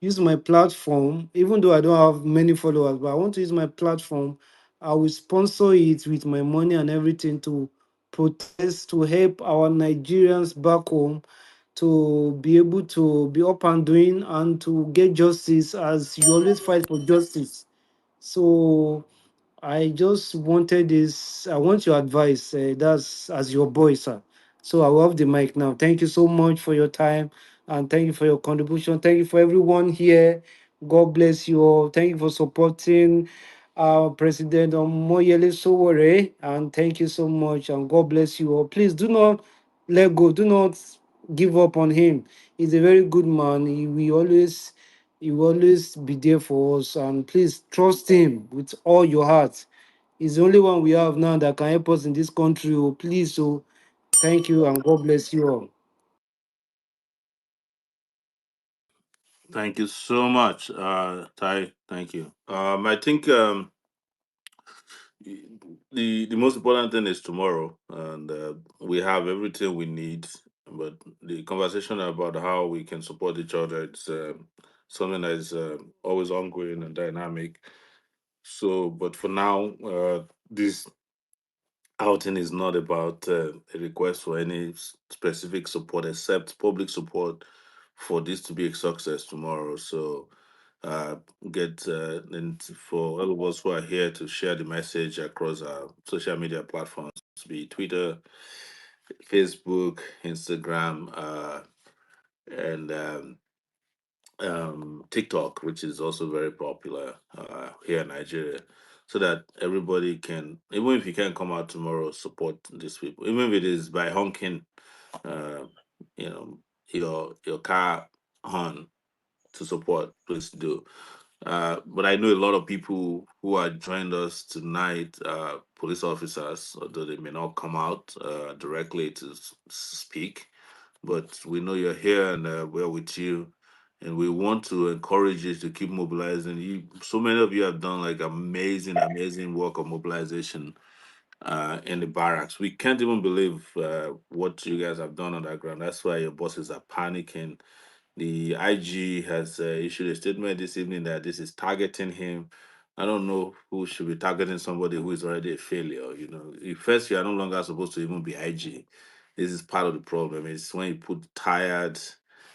use my platform, even though I don't have many followers, but I want to use my platform. I will sponsor it with my money and everything to protest to help our Nigerians back home to be able to be up and doing and to get justice as you always fight for justice. So I just wanted this. I want your advice. That's as your boy, sir. So I will have the mic now. Thank you so much for your time and thank you for your contribution. Thank you for everyone here. God bless you all. Thank you for supporting our President Omoyele Sowore. And thank you so much. And God bless you all. Please do not let go. Do not give up on him. He's a very good man. He will always be there for us. And please trust him with all your heart. He's the only one we have now that can help us in this country. Oh, please, oh, Thank you and God bless you all. Thank you so much, Ty. Thank you. I think the most important thing is tomorrow, and we have everything we need. But the conversation about how we can support each other, it's something that is always ongoing and dynamic. So, but for now, this outing is not about a request for any specific support, except public support for this to be a success tomorrow. So, uh, get and for all of us who are here to share the message across our social media platforms, be it Twitter, Facebook, Instagram, and TikTok, which is also very popular here in Nigeria, so that everybody can, even if you can't come out tomorrow, support these people, even if it is by honking, uh, you know, your car horn to support. Please do. But I know a lot of people who are joined us tonight, police officers, although they may not come out directly to speak, but we know you're here and we're with you. And we want to encourage you to keep mobilizing. So many of you have done like amazing, amazing work of mobilization in the barracks. We can't even believe what you guys have done on that ground. That's why your bosses are panicking. The IG has issued a statement this evening that this is targeting him. I don't know who should be targeting somebody who is already a failure. You know, first, you are no longer supposed to even be IG. This is part of the problem. It's when you put tired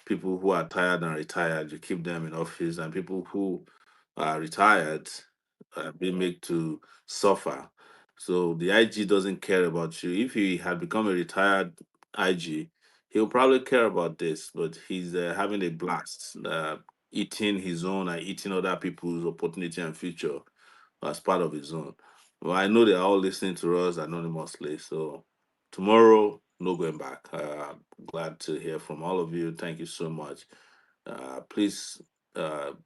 people who are tired and retired, you keep them in office, and people who are retired are being made to suffer. So the IG doesn't care about you. If he had become a retired IG, he'll probably care about this, but he's having a blast, eating his own and eating other people's opportunity and future as part of his own. Well, I know they're all listening to us anonymously, so tomorrow, no going back. Glad to hear from all of you. Thank you so much. Please,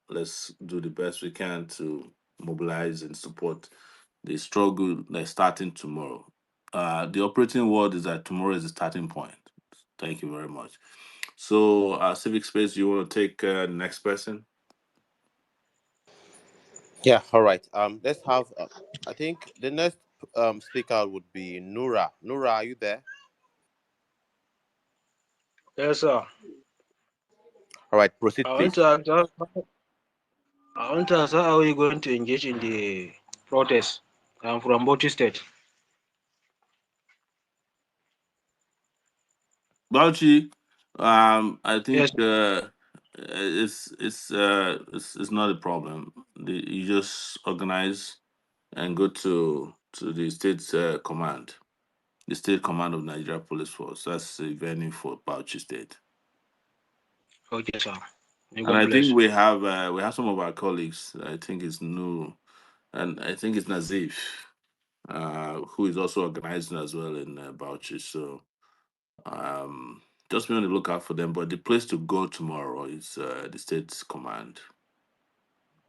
let's do the best we can to mobilize and support the struggle that's starting tomorrow. The operating word is that tomorrow is the starting point. Thank you very much. So, Civic Space, you want to take the next person? Yeah, all right. Let's have. I think the next speaker would be Nura. Nura, are you there? Yes, sir. All right, proceed, I want please. to ask, I want to ask how are you going to engage in the protest from Bauchi State? Bauchi, I think Yes. it's not a problem. You just organize and go to the state command, the state command of Nigeria Police Force. That's the venue for Bauchi State. Okay, sir. May And God I think bless. we have some of our colleagues. I think it's new, and I think it's Nazif, who is also organizing as well in Bauchi. So um, just be on the lookout for them. But the place to go tomorrow is the state's command.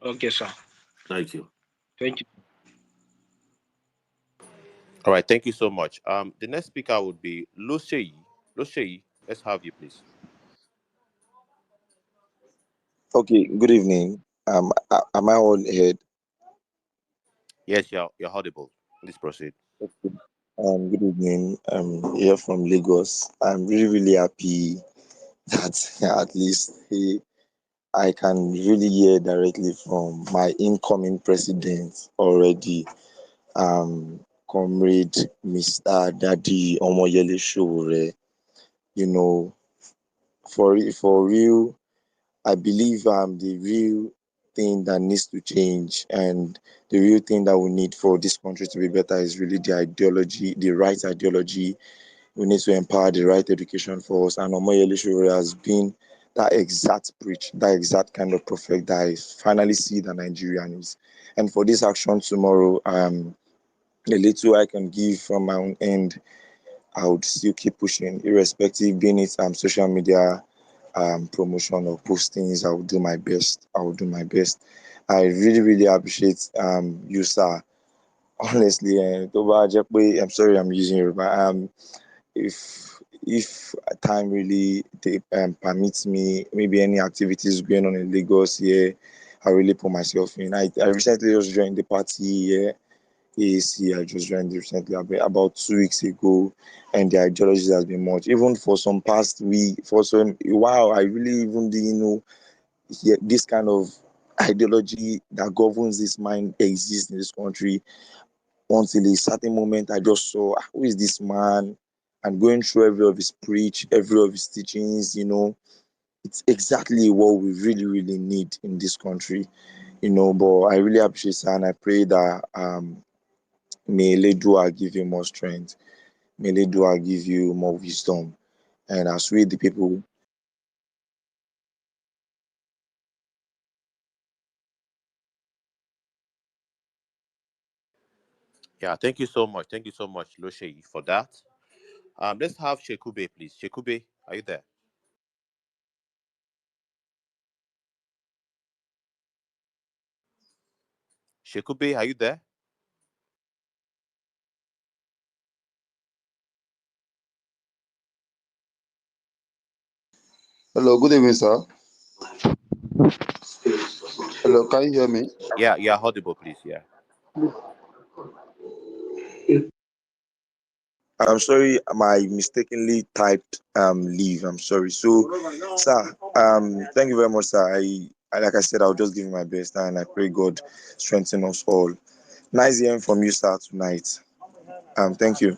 Okay, sir. Thank you. Thank you. All right, thank you so much. The next speaker would be Lucy. Lucy, let's have you, please. Okay, good evening. Am I all heard? Yes, you're audible. Please proceed. Okay. Good evening. Here from Lagos. I'm really, really happy that at least I can really hear directly from my incoming president already, Comrade Mr. Daddy Omoyele Sowore. You know, for real, I believe the real thing that needs to change and the real thing that we need for this country to be better is really the ideology, the right ideology. We need to empower the right education for us. And Omoyele Sowore has been that exact preach, that exact kind of prophet that I finally see the Nigerian is. And for this action tomorrow, the little I can give from my own end, I would still keep pushing, irrespective, being it social media promotion or postings. I will do my best. I will do my best. I really, really appreciate you, sir. Honestly, tó bá jẹ́ pé I'm sorry I'm using Yoruba. if time really permits me, maybe any activities going on in Lagos here, I really put myself in. I recently just joined the party here, AAC. I just joined it recently about 2 weeks ago, and the ideology has been much. Even for some past week, for some wow, I really even didn't know this kind of ideology that governs this mind exists in this country until a certain moment I just saw, "Ah, who is this man?" And going through every of his preach, every of his teachings, it's exactly what we really, really need in this country, But I really appreciate it, and I pray that may Ledua give you more strength, may Ledua give you more wisdom, and as we the people. Yeah, thank you so much. Thank you so much, Loshe, for that. Let's have Shekube, please. Shekube, are you there? Shekube, are you there? Hello, good evening, sir. Hello, can you hear me? Yeah, yeah, audible, please. Yeah. I'm sorry, I mistakenly typed leave. I'm sorry. So, sir, thank you very much, sir. Like I said, I'll just give you my best, and I pray God strengthen us all. Nice hearing from you, sir, tonight. Thank you.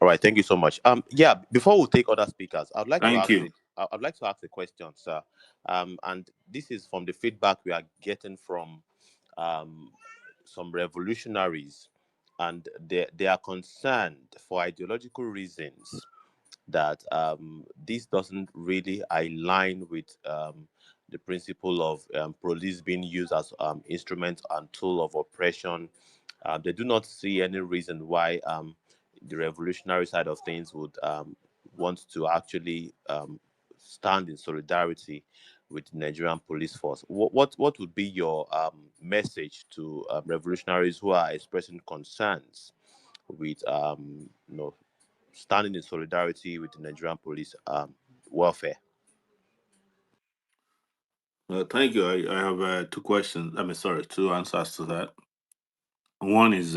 All right, thank you so much. Yeah, before we take other speakers, Thank you. I'd like to ask a question, sir. And this is from the feedback we are getting from um some revolutionaries, and they are concerned for ideological reasons that this doesn't really align with the principle of police being used as instrument and tool of oppression. They do not see any reason why the revolutionary side of things would want to actually stand in solidarity with the Nigerian police force. What would be your message to revolutionaries who are expressing concerns with standing in solidarity with the Nigerian police welfare? Thank you. I have two questions. I mean, sorry, two answers to that. One is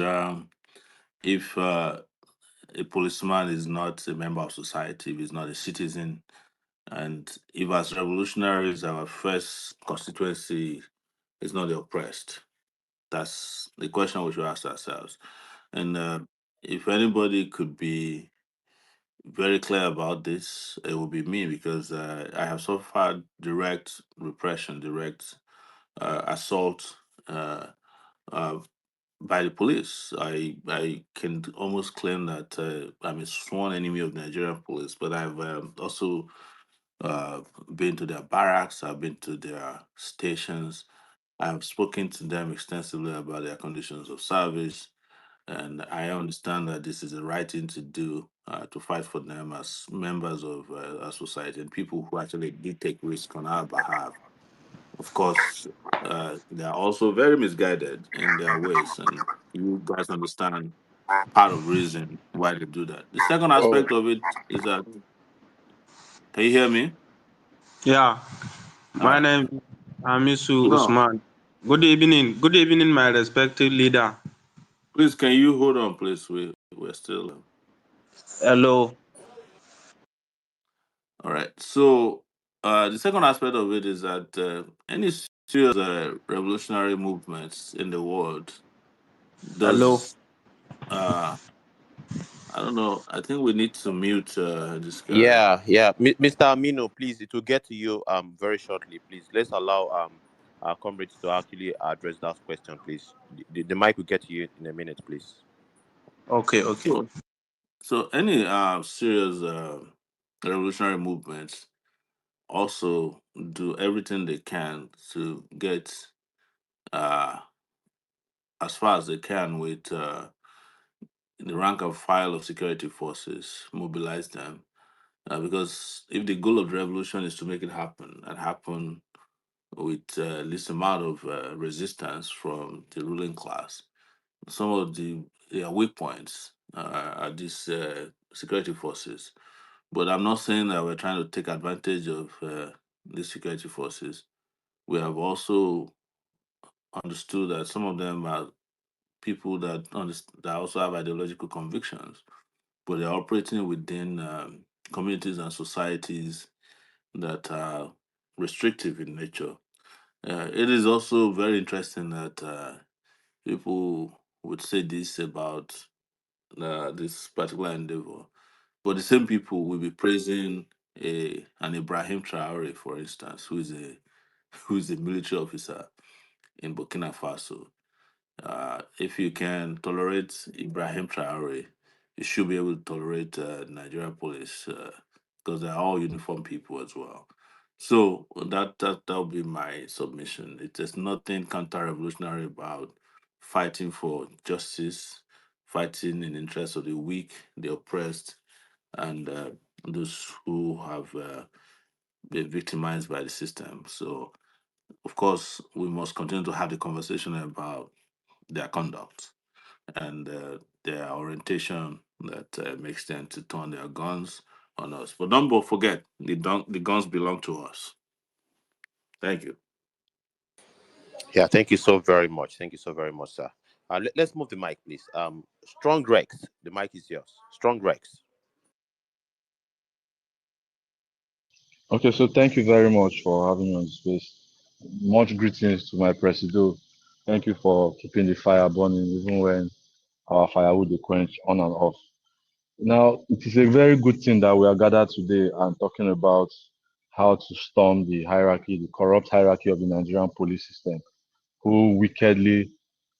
if a policeman is not a member of society, if he's not a citizen, and if as revolutionaries, our first constituency is not the oppressed. That's the question we should ask ourselves. And if anybody could be very clear about this, it would be me because I have suffered direct repression, direct assault uh, uh, by the police. I can almost claim that I'm a sworn enemy of Nigerian police, but I've also uh, been to their barracks, I've been to their stations, I've spoken to them extensively about their conditions of service, and I understand that this is the right thing to do to fight for them as members of our society and people who actually did take risk on our behalf. Of course, they are also very misguided in their ways, and you guys understand part of the reason why they do that. The second Oh, aspect of it is that, can you hear me? Yeah, All my right. name is Amisu No, Usman. Good evening. Good evening, my respected leader. please, can you hold on, please? We're still. Hello. All right. So the second aspect of it is that any serious revolutionary movements in the world Hello. does. Uh, I don't know. I think we need to mute this guy. Yeah, yeah, Mr. Amino, please, it will get to you very shortly. Please, let's allow our comrades to actually address that question. Please, the mic will get to you in a minute, please. Okay, okay. So, so any serious revolutionary movements also do everything they can to get uh, as far as they can with the rank and file of security forces, mobilize them. Because if the goal of the revolution is to make it happen and happen with least amount of resistance from the ruling class, some of the their weak points at these security forces. But I'm not saying that we're trying to take advantage of these security forces. We have also understood that some of them are people that also have ideological convictions, but they're operating within communities and societies that are restrictive in nature. It is also very interesting that people would say this about this particular endeavor, but the same people will be praising an Ibrahim Traore, for instance, who is a military officer in Burkina Faso. If you can tolerate Ibrahim Traore, you should be able to tolerate Nigerian police because they're all uniform people as well. So that'll be my submission. It is nothing counter-revolutionary about fighting for justice, fighting in the interest of the weak, the oppressed, and those who have been victimized by the system. So, of course, we must continue to have the conversation about their conduct and their orientation that makes them to turn their guns on us. But don't forget, the guns belong to us. Thank you. Yeah, thank you so very much. Thank you so very much, sir. Let's move the mic, please. Strong Rex, the mic is yours. Strong Rex. Okay, so thank you very much for having me on the space. Much greetings to my presido. Thank you for keeping the fire burning even when our firewood will quench on and off. Now, it is a very good thing that we are gathered today and talking about how to storm the hierarchy, the corrupt hierarchy of the Nigerian police system, who wickedly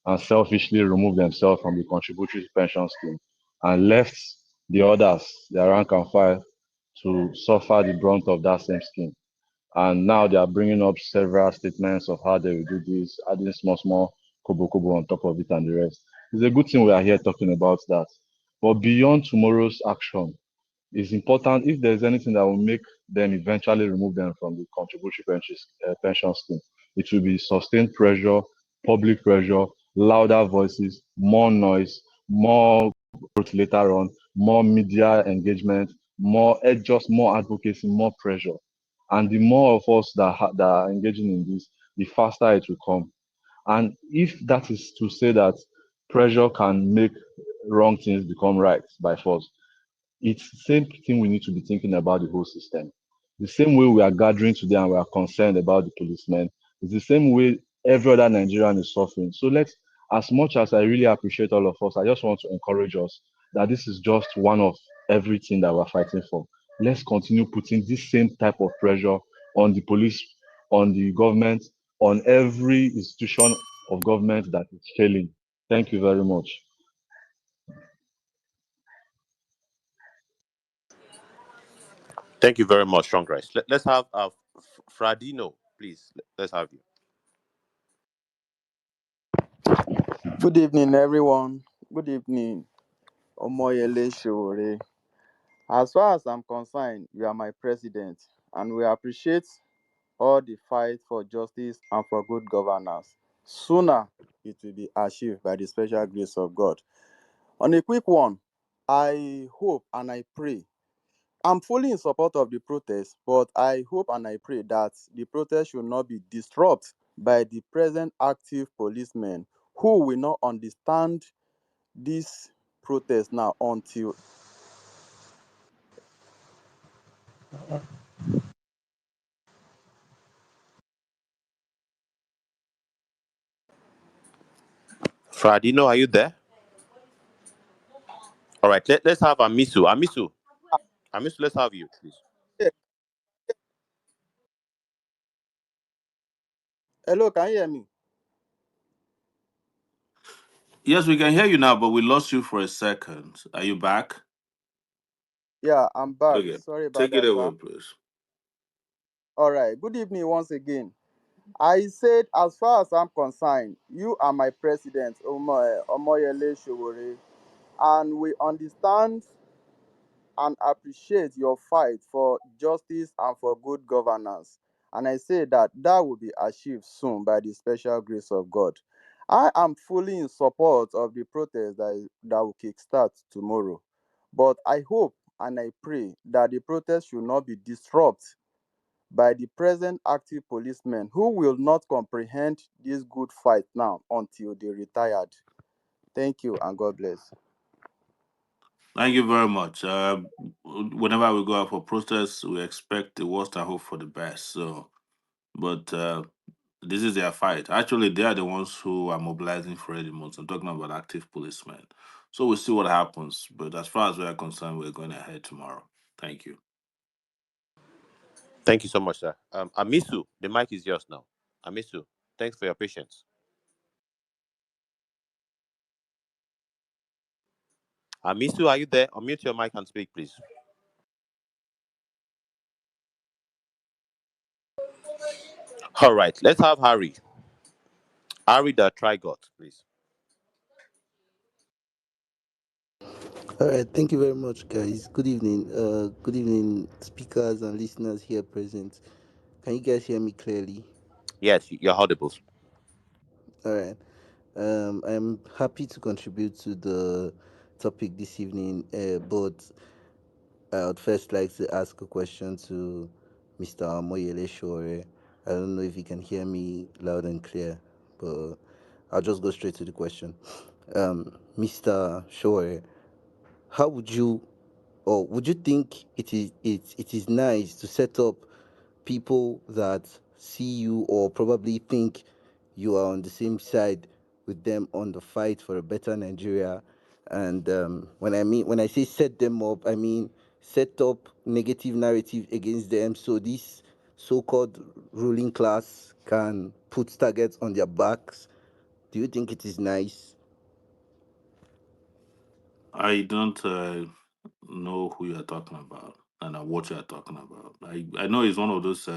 and selfishly removed themselves from the contributory pension scheme and left the others, their rank and file, to suffer the brunt of that same scheme. And now they are bringing up several statements of how they will do this, adding small kobo kobo on top of it and the rest. It's a good thing we are here talking about that. But beyond tomorrow's action, it's important if there's anything that will make them eventually remove them from the contributory pension scheme. It will be sustained pressure, public pressure, louder voices, more noise, more growth later on, more media engagement, just more advocacy, more pressure. And the more of us that are engaging in this, the faster it will come. And if that is to say that pressure can make wrong things become right by force, it's the same thing we need to be thinking about the whole system. The same way we are gathering today and we are concerned about the policemen, it's the same way every other Nigerian is suffering. So let's, as much as I really appreciate all of us, I just want to encourage us that this is just one of everything that we're fighting for. Let's continue putting this same type of pressure on the police, on the government, on every institution of government that is failing. Thank you very much. Thank you very much, Strong Rex. Let's have Fradino, please. Let's have you. Good evening, everyone. Good evening, Omoyele Sowore. As far as I'm concerned, you are my president, and we appreciate all the fight for justice and for good governance. Sooner it will be achieved by the special grace of God. On a quick one, I hope and I pray. I'm fully in support of the protest, but I hope and I pray that the protest should not be disrupted by the present active policemen who will not understand this protest now until Fradino, are you there? All right, let's have Amisu. Amisu, let's have you, please. Yeah. Hello, can you hear me? Yes, we can hear you now, but we lost you for a second. Are you back? Yeah, I'm back. Okay. Sorry about Take it that, away, sir. please. All right. Good evening once again. I said, as far as I'm concerned, you are my president, Omoyele Sowore, and we understand and appreciate your fight for justice and for good governance. And I say that that will be achieved soon by the special grace of God. I am fully in support of the protest that will kickstart tomorrow. But I hope and I pray that the protest should not be disrupted by the present active policemen who will not comprehend this good fight now until they retired. Thank you and God bless. Thank you very much. Whenever we go out for protests, we expect the worst and hope for the best. So, but this is their fight. Actually, they are the ones who are mobilizing for the most. I'm talking about active policemen. So we'll see what happens. But as far as we are concerned, we're going ahead tomorrow. Thank you. Thank you so much, sir. Amisu, the mic is yours now. Amisu, thanks for your patience. Amisu, are you there? Unmute your mic and speak, please. All right, let's have Harry. Harry the Trigot, please. All right, thank you very much, guys. Good evening, speakers and listeners here present. Can you guys hear me clearly? Yes, you're audible. All right. I'm happy to contribute to the topic this evening, but I would first like to ask a question to Mr. Omoyele Shore. I don't know if you can hear me loud and clear, but I'll just go straight to the question. Mr. Shore, how would you, or would you think it is nice to set up people that see you or probably think you are on the same side with them on the fight for a better Nigeria? And when I say set them up, I mean set up negative narrative against them so this so-called ruling class can put targets on their backs. Do you think it is nice? I don't know who you are talking about and what you are talking about. I know it's one of those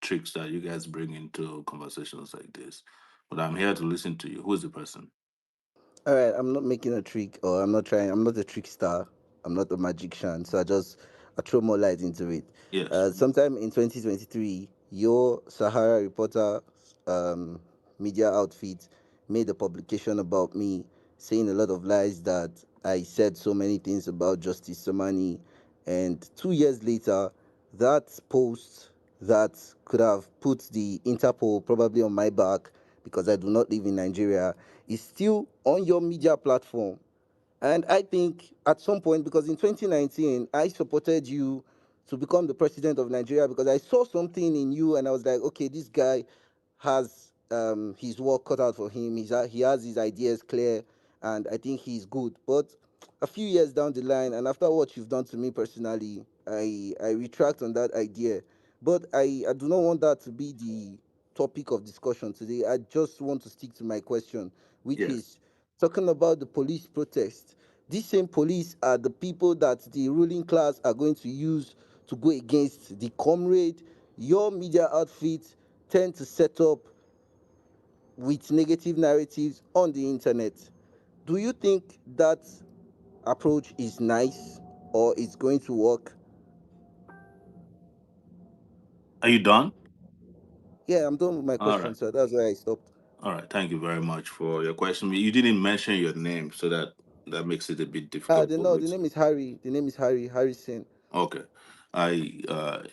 tricks that you guys bring into conversations like this, but I'm here to listen to you. Who is the person? All right, I'm not making a trick, or I'm not trying. I'm not a trickster. I'm not a magician. So I throw more light into it. Yes. Sometime in 2023, your Sahara Reporter um, media outfit made a publication about me, saying a lot of lies that I said so many things about Justice Somani, and 2 years later, that post that could have put the Interpol probably on my back because I do not live in Nigeria is still on your media platform. And I think at some point, because in 2019, I supported you to become the president of Nigeria because I saw something in you and I was like, okay, this guy has his work cut out for him. He has his ideas clear and I think he's good. But a few years down the line, and after what you've done to me personally, I retract on that idea. But I do not want that to be the topic of discussion today. I just want to stick to my question, which Yes. is talking about the police protest. These same police are the people that the ruling class are going to use to go against the comrade your media outfits tend to set up with negative narratives on the internet. Do you think that approach is nice or it's going to work? Are you done? Yeah, I'm done with my All question, right. sir. That's why I stopped. All right. Thank you very much for your question. You didn't mention your name, so that makes it a bit difficult for No, me the to. name is Harry. The name is Harrison. Okay. I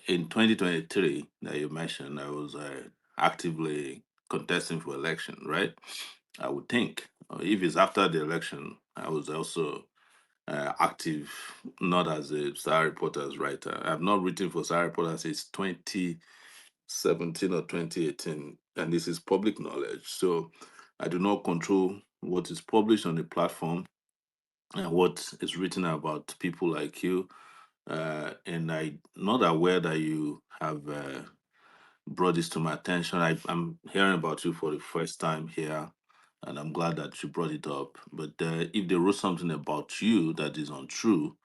in 2023 that you mentioned, I was actively contesting for election, right? I would think if it's after the election, I was also active, not as a Star Reporters writer. I've not written for Star Reporters since 2017 or 2018, and this is public knowledge. So I do not control what is published on the platform and what is written about people like you. And I'm not aware that you have brought this to my attention. I'm hearing about you for the first time here, and I'm glad that you brought it up. But if they wrote something about you that is untrue,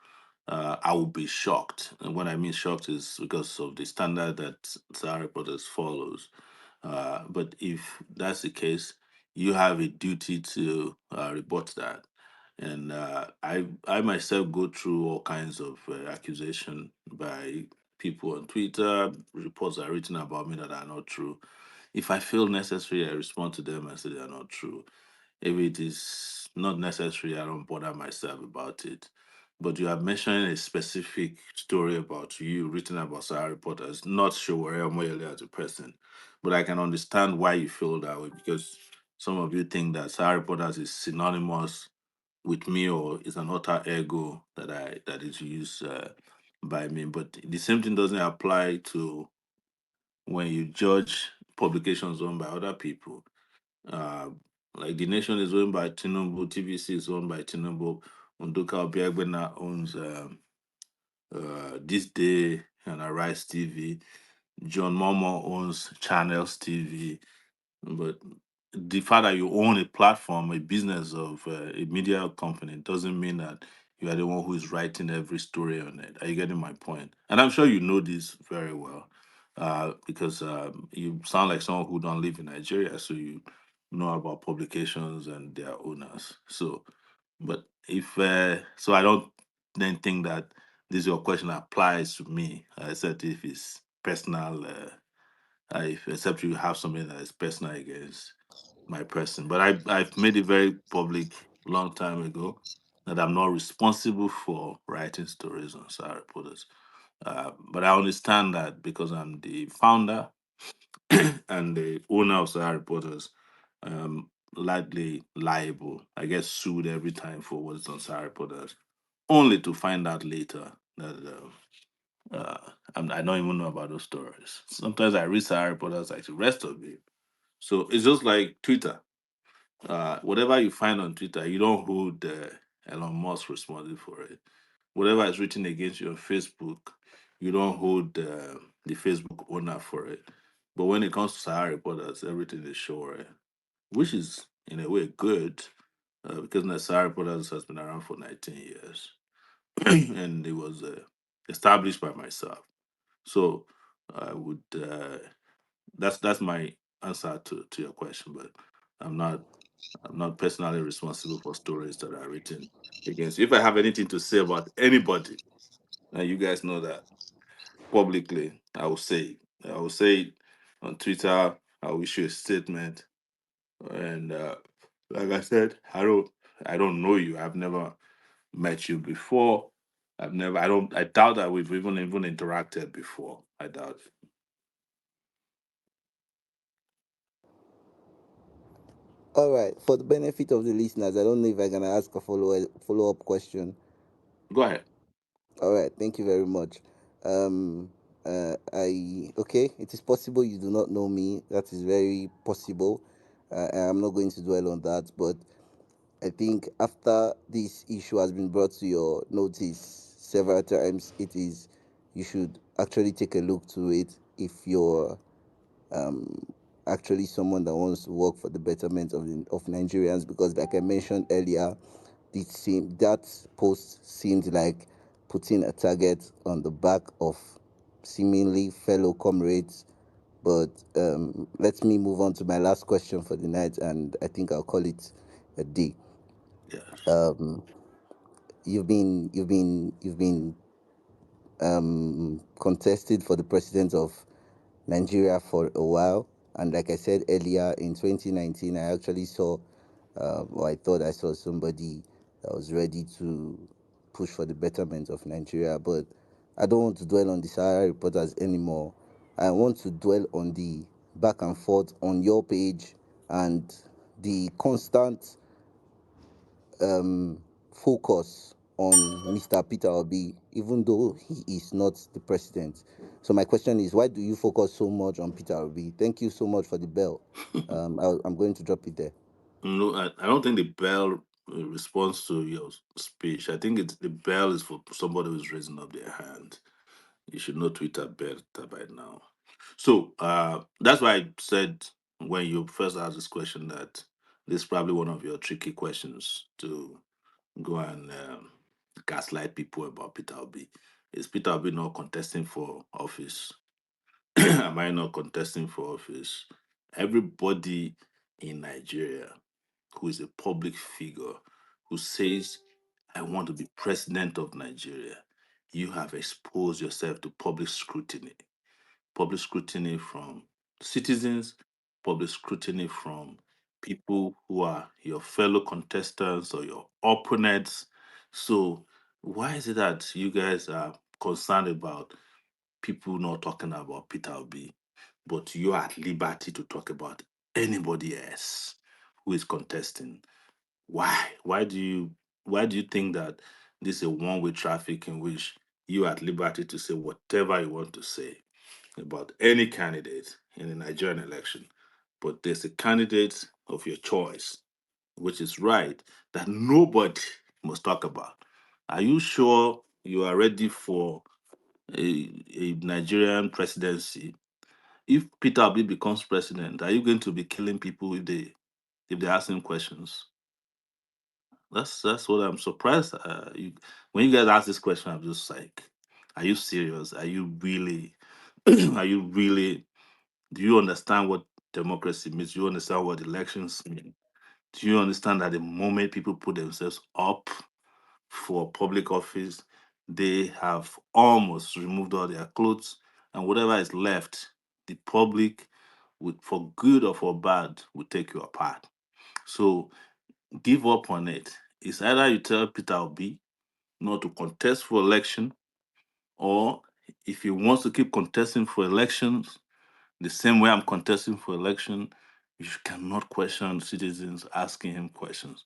I would be shocked. And what I mean shocked is because of the standard that Sahara Reporters follows. But if that's the case, you have a duty to report that. And I myself go through all kinds of accusation by people on Twitter. Reports are written about me that are not true. If I feel necessary, I respond to them and say they are not true. If it is not necessary, I don't bother myself about it. But you are mentioning a specific story about you written about Sarah Reporters, not Sowore Omoyele as a person. But I can understand why you feel that way because some of you think that Sarah Reporters is synonymous with me or is an alter ego that is used by me. But the same thing doesn't apply to when you judge publications owned by other people. Uh, like the Nation is owned by Tinubu, TVC is owned by Tinubu, Unduka Obiagbena owns This Day and Arise TV. John Momo owns Channels TV. But the fact that you own a platform, a business of a media company, doesn't mean that you are the one who is writing every story on it. Are you getting my point? And I'm sure you know this very well, because you sound like someone who don't live in Nigeria, so you know about publications and their owners. So, but if so, I don't then think that this your question applies to me. I said if it's personal. If except you have something that is personal against my person. But I've made it very public long time ago that I'm not responsible for writing stories on Sarah Reporters. But I understand that because I'm the founder and the owner of Sarah Reporters, likely liable. I get sued every time for what's on Sarah Reporters, only to find out later that I don't even know about those stories. Sometimes I read Sarah Reporters like the rest of you. So it's just like Twitter. Whatever you find on Twitter, you don't hold Elon Musk responsible for it. Whatever is written against you on Facebook, you don't hold the Facebook owner for it. But when it comes to Sahara Reporters, everything is sure, which is in a way good because the Sahara Reporters has been around for 19 years and it was established by myself. So I would that's my answer to your question, but I'm not I'm not personally responsible for stories that are written against. If I have anything to say about anybody, and you guys know that publicly, I will say it. I will say it on Twitter. I will issue a statement. And like I said, I don't know you. I've never met you before. I doubt that we've even interacted before. I doubt it. All right. For the benefit of the listeners, I don't know if I'm gonna ask a follow up question. Go ahead. All right. Thank you very much. Okay. It is possible you do not know me. That is very possible. I'm not going to dwell on that, but I think after this issue has been brought to your notice several times, it is you should actually take a look to it if you're um, actually someone that wants to work for the betterment of Nigerians. Because, like I mentioned earlier, that post seemed like putting a target on the back of seemingly fellow comrades. But let me move on to my last question for the night, and I think I'll call it a day. Yes. Um, you've been contested for the president of Nigeria for a while, and like I said earlier, in 2019, I actually saw, or I thought I saw somebody that was ready to push for the betterment of Nigeria. But I don't want to dwell on the Sahara reporters anymore. I want to dwell on the back and forth on your page and the constant focus on Mr. Peter Obi, even though he is not the president. So my question is, why do you focus so much on Peter Obi? Thank you so much for the bell. I'm going to drop it there. No, I don't think the bell responds to your speech. I think the bell is for somebody who's raising up their hand. You should know Twitter better by now. So that's why I said when you first asked this question that this is probably one of your tricky questions to go and gaslight people about Peter Obi. Is Peter Obi not contesting for office? Am I not contesting for office? Everybody in Nigeria who is a public figure who says, I want to be president of Nigeria, you have exposed yourself to public scrutiny from citizens, public scrutiny from people who are your fellow contestants or your opponents. So why is it that you guys are concerned about people not talking about Peter Obi, but you are at liberty to talk about anybody else who is contesting? Why? Why do you think that this is a one-way traffic in which you are at liberty to say whatever you want to say about any candidate in the Nigerian election, but there's a candidate of your choice, which is right, that nobody must talk about? Are you sure you are ready for a Nigerian presidency? If Peter Obi becomes president, are you going to be killing people if they ask him questions? That's what I'm surprised. When you guys ask this question, I'm just like, are you serious? Are you really? Are you really? Do you understand what democracy means? Do you understand what elections mean? Do you understand that the moment people put themselves up for public office, they have almost removed all their clothes, and whatever is left, the public, would, for good or for bad, will take you apart. So give up on it. It's either you tell Peter Obi not to contest for election, or if he wants to keep contesting for elections, the same way I'm contesting for election, you cannot question citizens asking him questions,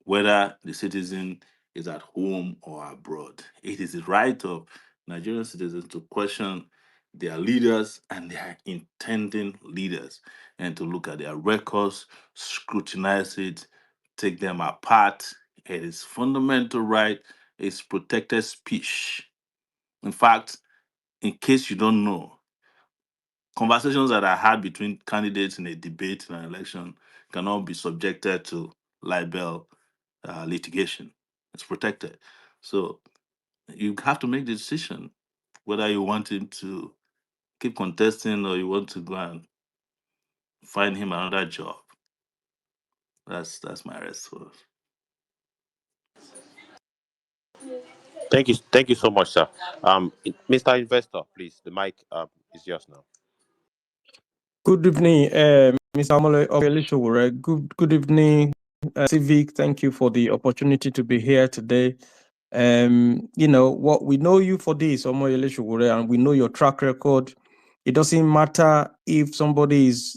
whether the citizen is at home or abroad. It is the right of Nigerian citizens to question their leaders and their intending leaders, and to look at their records, scrutinize it, take them apart. It is fundamental right. It's protected speech. In fact, in case you don't know, conversations that are had between candidates in a debate in an election cannot be subjected to libel litigation. It's protected. So you have to make the decision whether you want him to keep contesting or you want to go and find him another job. That's my response. Thank you so much, sir. Mr. Investor, please, the mic is yours now. Good evening, Mr. Omoyele Sowore. Good evening, Civic. Thank you for the opportunity to be here today. What we know you for this, Omoyele Sowore, and we know your track record. It doesn't matter if somebody is,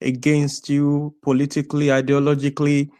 against you politically, ideologically.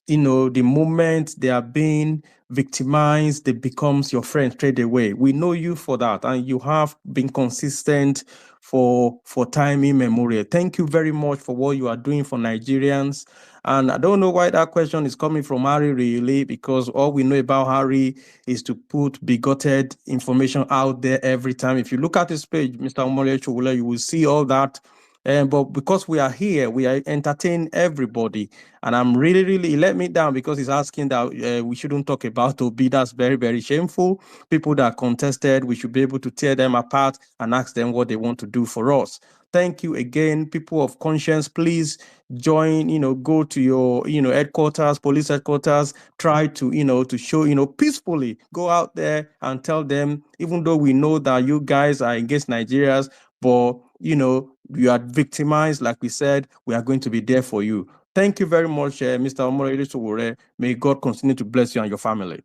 The moment they are being victimized, they becomes your friend straight away. We know you for that, and you have been consistent for time immemorial. Thank you very much for what you are doing for Nigerians. And I don't know why that question is coming from Harry, really, because all we know about Harry is to put bigoted information out there every time. If you look at this page, Mr. Omole Chowule, you will see all that. But because we are here, we are entertain everybody. And I'm really, he let me down because he's asking that we shouldn't talk about Obi. That's very, very shameful. People that contested, we should be able to tear them apart and ask them what they want to do for us. Thank you again, people of conscience. Please join, go to your, headquarters, police headquarters, try to, to show, peacefully, go out there and tell them, even though we know that you guys are against Nigerians, but, you are victimized, like we said, we are going to be there for you. Thank you very much, Mr. Omoyele Sowore. May God continue to bless you and your family.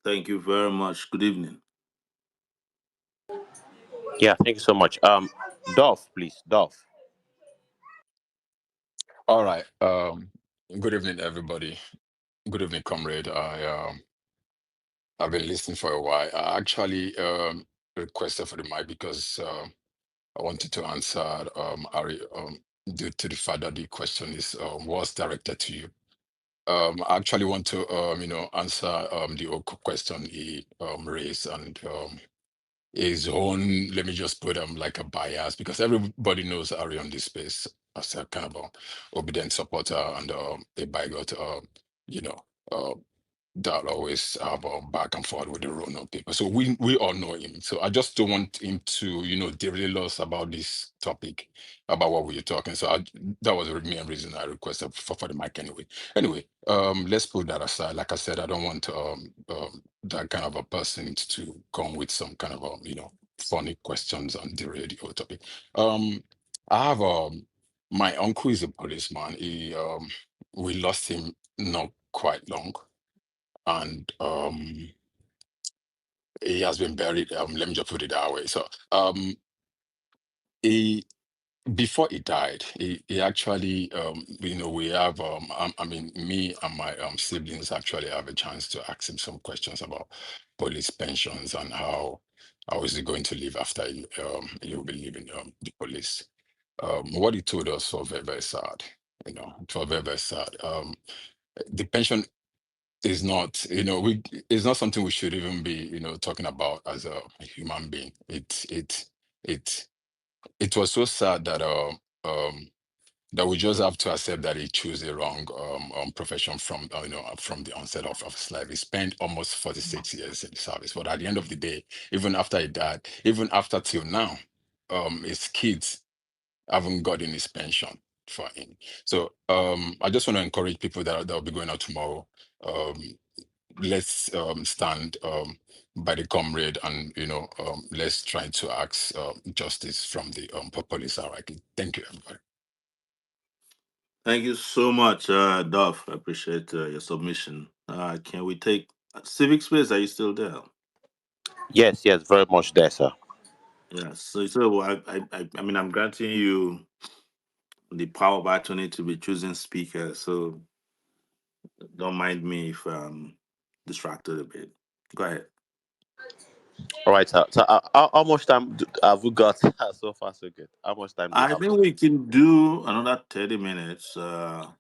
Thank you very much. Good evening. Yeah, thank you so much. Dolph, please, Dolph. All right. Good evening, everybody. Good evening, comrade. I've been listening for a while. I actually requested for the mic because I wanted to answer Ari, due to the fact that the question is was directed to you. I actually want to answer the question he raised, and his own, let me just put like a bias, because everybody knows Ari on this space as a kind of obedient supporter and a bigot, you know, uh, that always have back and forth with the run of people. So we all know him. So I just don't want him to, derail us about this topic, about what we are talking. So that was the main reason I requested for the mic anyway. Anyway, let's put that aside. Like I said, I don't want that kind of a person to come with some kind of funny questions on the radio topic. I have My uncle is a policeman. We lost him not quite long, and he has been buried. Let me just put it that way. So, he before he died, he actually, we have, I mean, me and my siblings actually have a chance to ask him some questions about police pensions and how is he going to live after he'll be leaving the police. What he told us was very, very sad. It was very, very sad. The pension is not, it's not something we should even be, talking about as a human being. It it was so sad that we just have to accept that he chose the wrong profession from the onset of his life. He spent almost 46 years in the service, but at the end of the day, even after he died, even after till now, his kids haven't gotten his pension for him. So I just want to encourage people that will be going out tomorrow. Um, let's stand by the comrade, and let's try to ask justice from the police hierarchy. Thank you, everybody. Thank you so much, Dov. I appreciate your submission. Can we take Civic Space? Are you still there? Yes, yes, very much there, sir. Yes. So I mean, I'm granting you the power of attorney to be choosing speaker. So don't mind me if I'm distracted a bit. Go ahead. All right, sir. So, how much time have we got? So far, so good. How much time do we I have think left? we can do another 30 minutes.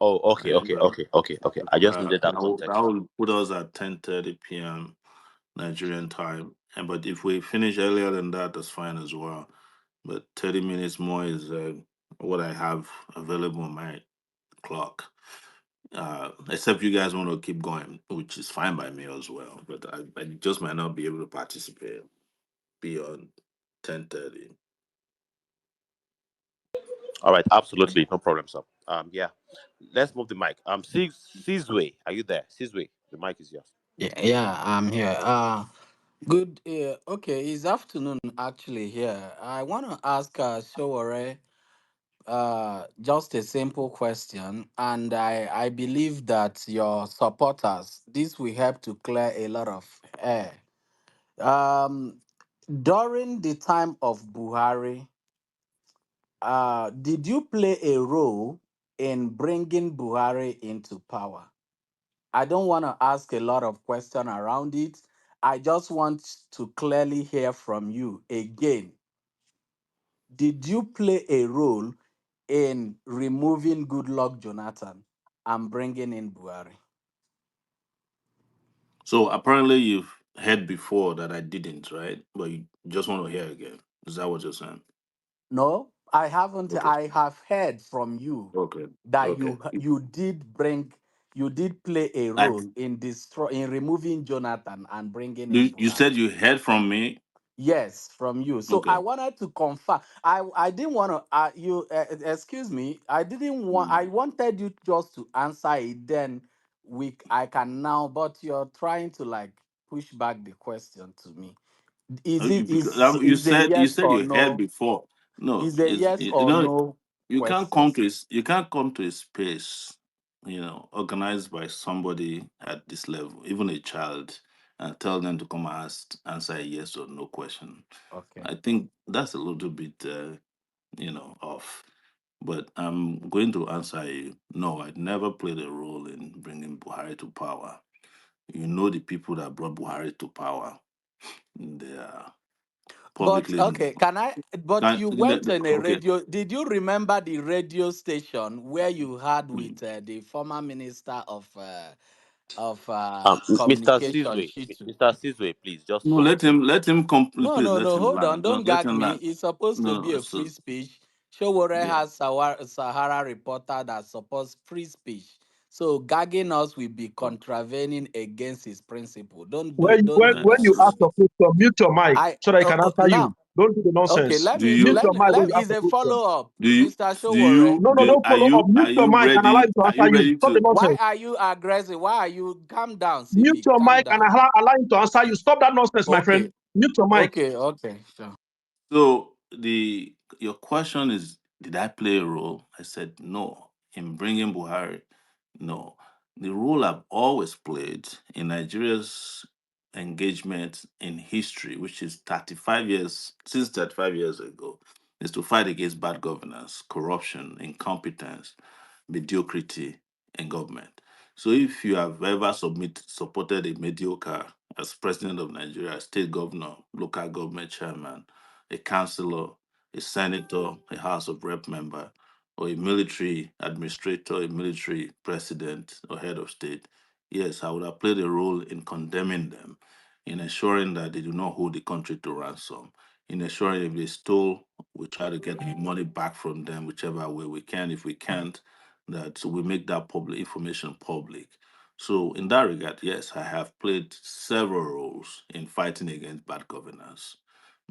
Oh, okay, And okay, okay, okay, okay. I just needed that that context. will put us at 10:30 p.m. Nigerian time. And but if we finish earlier than that, that's fine as well. But 30 minutes more is what I have available on my clock. Except you guys want to keep going, which is fine by me as well. But I just might not be able to participate beyond 10:30. All right, absolutely, no problem, sir. Yeah, let's move the mic. Sizwe, are you there? Sizwe, the mic is yours. Yeah, yeah, I'm here. Good. Okay, it's afternoon actually here. I want to ask Sowore just a simple question, and I believe that your supporters this will help to clear a lot of air. Um, During the time of Buhari, did you play a role in bringing Buhari into power? I don't want to ask a lot of questions around it. I just want to clearly hear from you again. Did you play a role in removing Goodluck Jonathan and bringing in Buhari? So apparently you've heard before that I didn't, right? But you just want to hear again. Is that what you're saying? No, I haven't. Okay. I have heard from you Okay. that Okay. you did play a I, role in removing Jonathan and bringing in you Buhari. said you heard from me. Yes, from you. So I Okay. wanted to confirm. I didn't want to. Excuse me. I didn't want. Mm. I wanted you just to answer it. Then I can now. But you're trying to like push back the question to me. Is it Because you is a said yes or you heard no? before. No, Is a yes or no you can't question? come to you can't come to a space, organized by somebody at this level, even a child, and tell them to come and answer a yes or no question. Okay. I think that's a little bit off. But I'm going to answer you. No, I never played a role in bringing Buhari to power. You know the people that brought Buhari to power. They are But publicly okay, known. can I? But you went on a Okay. radio. Did you remember the radio station where you had with the former minister of Mr. communication, Sizwe, Shitu? Mr. Sizwe, please just No, talk. let him complete. No, Please no, let no. him Hold on. land. Don't Let gag him me. land. It's supposed to be No, a so free speech. Showore yeah. has Sahara reporter that supports free speech. So gagging us will be contravening against his principle. When you Don't ask do a this. question, mute your mic I so that I can answer you. Now, Don't do the okay, nonsense. let Do me Mute you your mic when you ask is a a question. follow up, do you Mr. do Showore. you No, no, do don't follow up. Mute are your you mic and allow ready? him to Are you answer you. ready Stop the to Why nonsense. are you aggressive? Why are you calm down, Mute Civic? your Calm mic and down. allow him to answer you. Stop that nonsense, my friend. Okay, Mute your mic. okay, okay, sure. so your question is Did I play a role? I said no. In bringing Buhari, no. The role I've always played in Nigeria's engagement in history, which is 35 years, since 35 years ago, is to fight against bad governance, corruption, incompetence, mediocrity in government. So if you have ever supported a mediocre as president of Nigeria, a state governor, local government chairman, a councillor, a senator, a House of Rep member, or a military administrator, a military president or head of state, yes, I would have played a role in condemning them, in ensuring that they do not hold the country to ransom, in ensuring if they stole, we try to get the money back from them whichever way we can. If we can't, that we make that public information public. So in that regard, yes, I have played several roles in fighting against bad governance.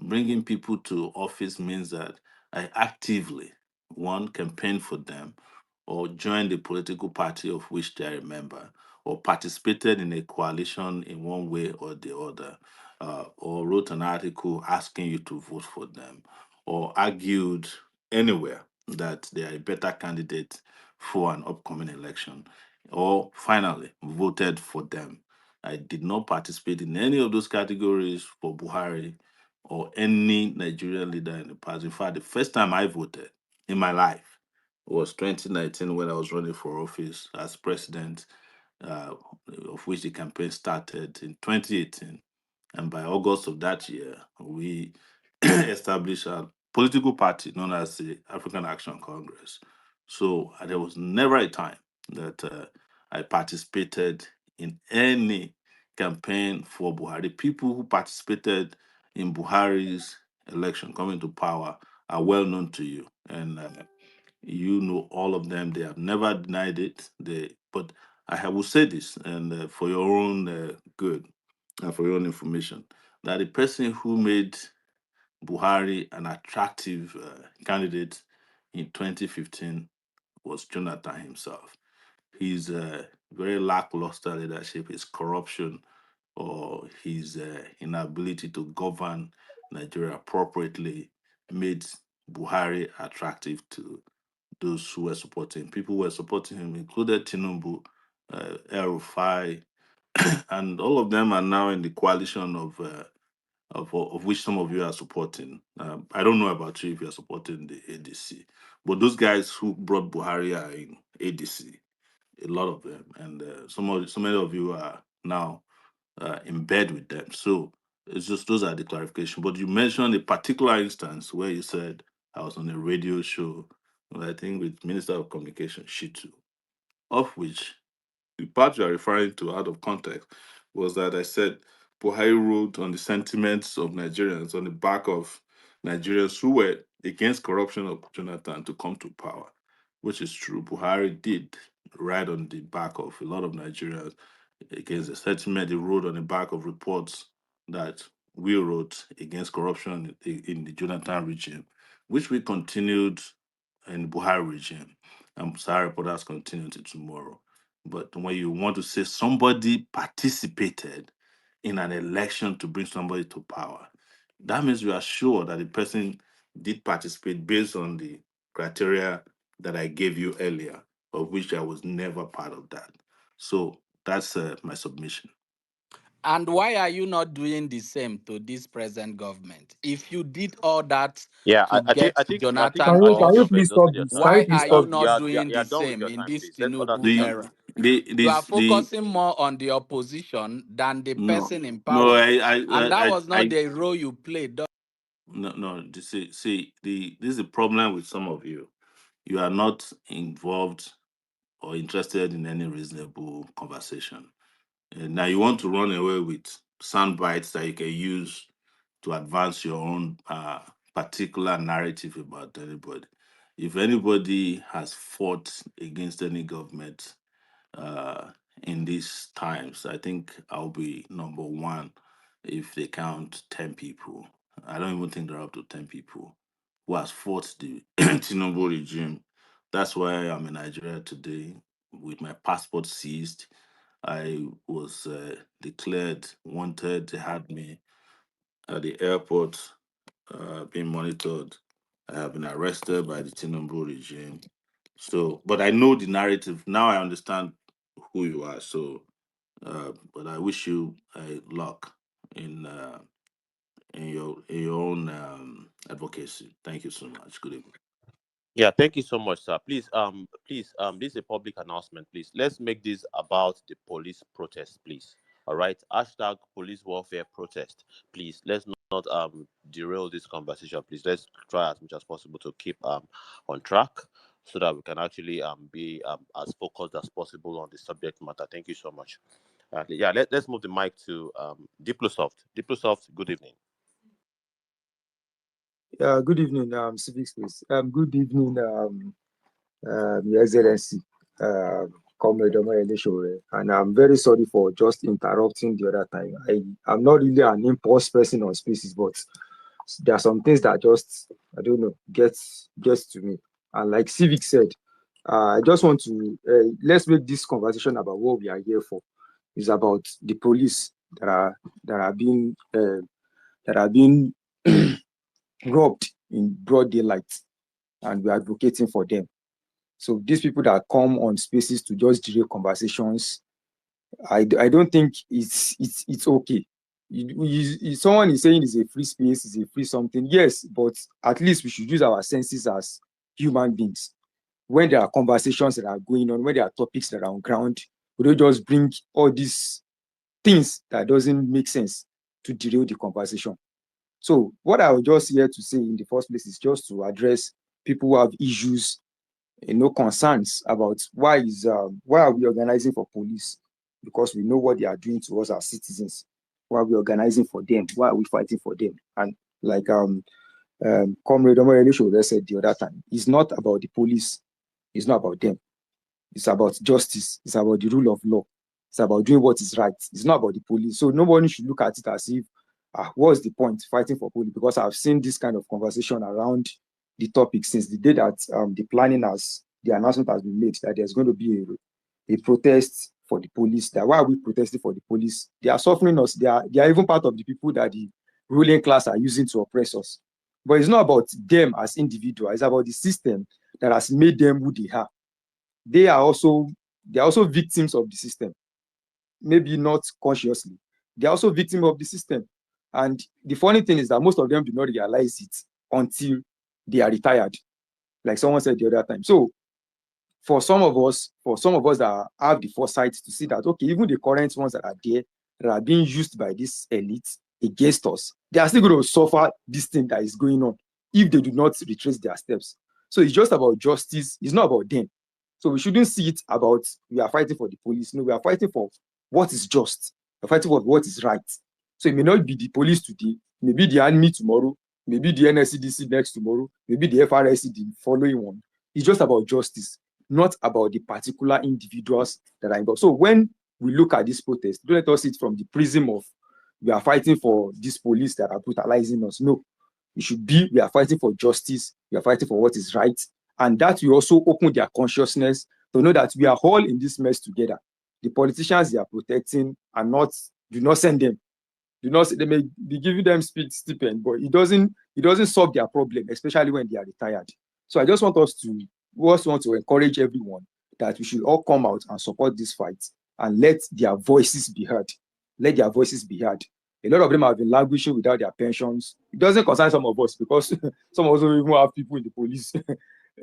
Bringing people to office means that I actively, one, campaign for them, or join the political party of which they are a member, or participated in a coalition in one way or the other, or wrote an article asking you to vote for them, or argued anywhere that they are a better candidate for an upcoming election, or finally voted for them. I did not participate in any of those categories for Buhari or any Nigerian leader in the past. In fact, the first time I voted in my life was 2019 when I was running for office as president, uh, of which the campaign started in 2018. And by August of that year, we established a political party known as the African Action Congress. So there was never a time that I participated in any campaign for Buhari. People who participated in Buhari's election coming to power are well known to you. And you know all of them. They have never denied it. But will say this, and for your own good and for your own information, that the person who made Buhari an attractive candidate in 2015 was Jonathan himself. His very lackluster leadership, his corruption, or his inability to govern Nigeria appropriately made Buhari attractive to those who were supporting. People who were supporting him included Tinubu, El Rufai, and all of them are now in the coalition of which some of you are supporting. I don't know about you if you are supporting the ADC, but those guys who brought Buhari are in ADC, a lot of them, and so many of you are now in bed with them. So it's just those are the clarification. But you mentioned a particular instance where you said I was on a radio show, I think with Minister of Communication Shitu, of which the part you are referring to out of context was that I said Buhari wrote on the sentiments of Nigerians on the back of Nigerians who were against corruption of Jonathan to come to power, which is true. Buhari did write on the back of a lot of Nigerians against the sentiment. He wrote on the back of reports that we wrote against corruption in the Jonathan regime, which we continued in the Buhari regime. And Sahara reporters continue to tomorrow. But when you want to say somebody participated in an election to bring somebody to power, that means you are sure that the person did participate based on the criteria that I gave you earlier, of which I was never part of that. So that's my submission. And why are you not doing the same to this present government? If you did all that Yeah, to get I think Jonathan Can you all can of you you off, have please exhausted stop your this? time. Can you why please are stop you You this? not are, doing you are the done with same your in time, this please. Let others Tinubu speak. era? You are The focusing more on the opposition than the no, person in no, power. And that was not I the role you played. no, no. See, this is the problem with some of you. You are not involved or interested in any reasonable conversation. And now you want to run away with sound bites that you can use to advance your own particular narrative about anybody. If anybody has fought against any government uh, in these times, I think I'll be number one if they count 10 people. I don't even think there are up to 10 people who has fought the Tinubu regime. That's why I'm in Nigeria today with my passport seized. I was declared wanted. They had me at the airport being monitored. I have been arrested by the Tinubu regime. So, but I know the narrative now. I understand who you are. So, but I wish you luck in in your own advocacy. Thank you so much. Good evening. Yeah, thank you so much, sir. Please, this is a public announcement. Please, let's make this about the police protest, please. All right. Hashtag police warfare protest. Please, let's not derail this conversation. Please, let's try as much as possible to keep on track so that we can actually be as focused as possible on the subject matter. Thank you so much. Yeah, let's move the mic to Diplosoft. Diplosoft, good evening. Good evening, Civic Space. Good evening, Your Excellency, Comrade Omoyele Sowore. And I'm very sorry for just interrupting the other time. I'm not really an impulse person on spaces, but there are some things that just, I don't know, gets to me. And like Civic said, I just want to, let's make this conversation about what we are here for. It's about the police that are being, that are being robbed in broad daylight, and we're advocating for them. So these people that come on spaces to just derail conversations, I don't think it's okay. Someone is saying it's a free space, it's a free something. Yes, but at least we should use our senses as human beings. When there are conversations that are going on, when there are topics that are on ground, we don't just bring all these things that doesn't make sense to derail the conversation. So what I was just here to say in the first place is just to address people who have issues, concerns about why are we organizing for police, because we know what they are doing to us as citizens. Why are we organizing for them? Why are we fighting for them? And like Comrade Omoyele Sowore said the other time, it's not about the police, it's not about them. It's about justice. It's about the rule of law. It's about doing what is right. It's not about the police. So nobody should look at it as if, what's the point fighting for police? Because I've seen this kind of conversation around the topic since the day that the announcement has been made that there's going to be a protest for the police. That why are we protesting for the police? They are suffering us. They are even part of the people that the ruling class are using to oppress us. But it's not about them as individuals. It's about the system that has made them who they are. They are also victims of the system, maybe not consciously. They're also victims of the system. And the funny thing is that most of them do not realize it until they are retired, like someone said the other time. So for some of us that have the foresight to see that, okay, even the current ones that are there that are being used by this elite against us, they are still going to suffer this thing that is going on if they do not retrace their steps. So it's just about justice. It's not about them. So we shouldn't see it about we are fighting for the police. No, we are fighting for what is just. We're fighting for what is right. So it may not be the police today, maybe the army tomorrow, maybe the NSCDC next tomorrow, maybe the FRSC the following one. It's just about justice, not about the particular individuals that are involved. So when we look at this protest, don't let us see it from the prism of we are fighting for these police that are brutalizing us. No, it should be we are fighting for justice, we are fighting for what is right, and that will also open their consciousness to know that we are all in this mess together. The politicians they are protecting are not, do not send them. Do not, they may be giving them stipend, but it doesn't solve their problem, especially when they are retired. So I just want us to we also want to encourage everyone that we should all come out and support this fight and let their voices be heard. Let their voices be heard. A lot of them have been languishing without their pensions. It doesn't concern some of us because some of us don't even have people in the police.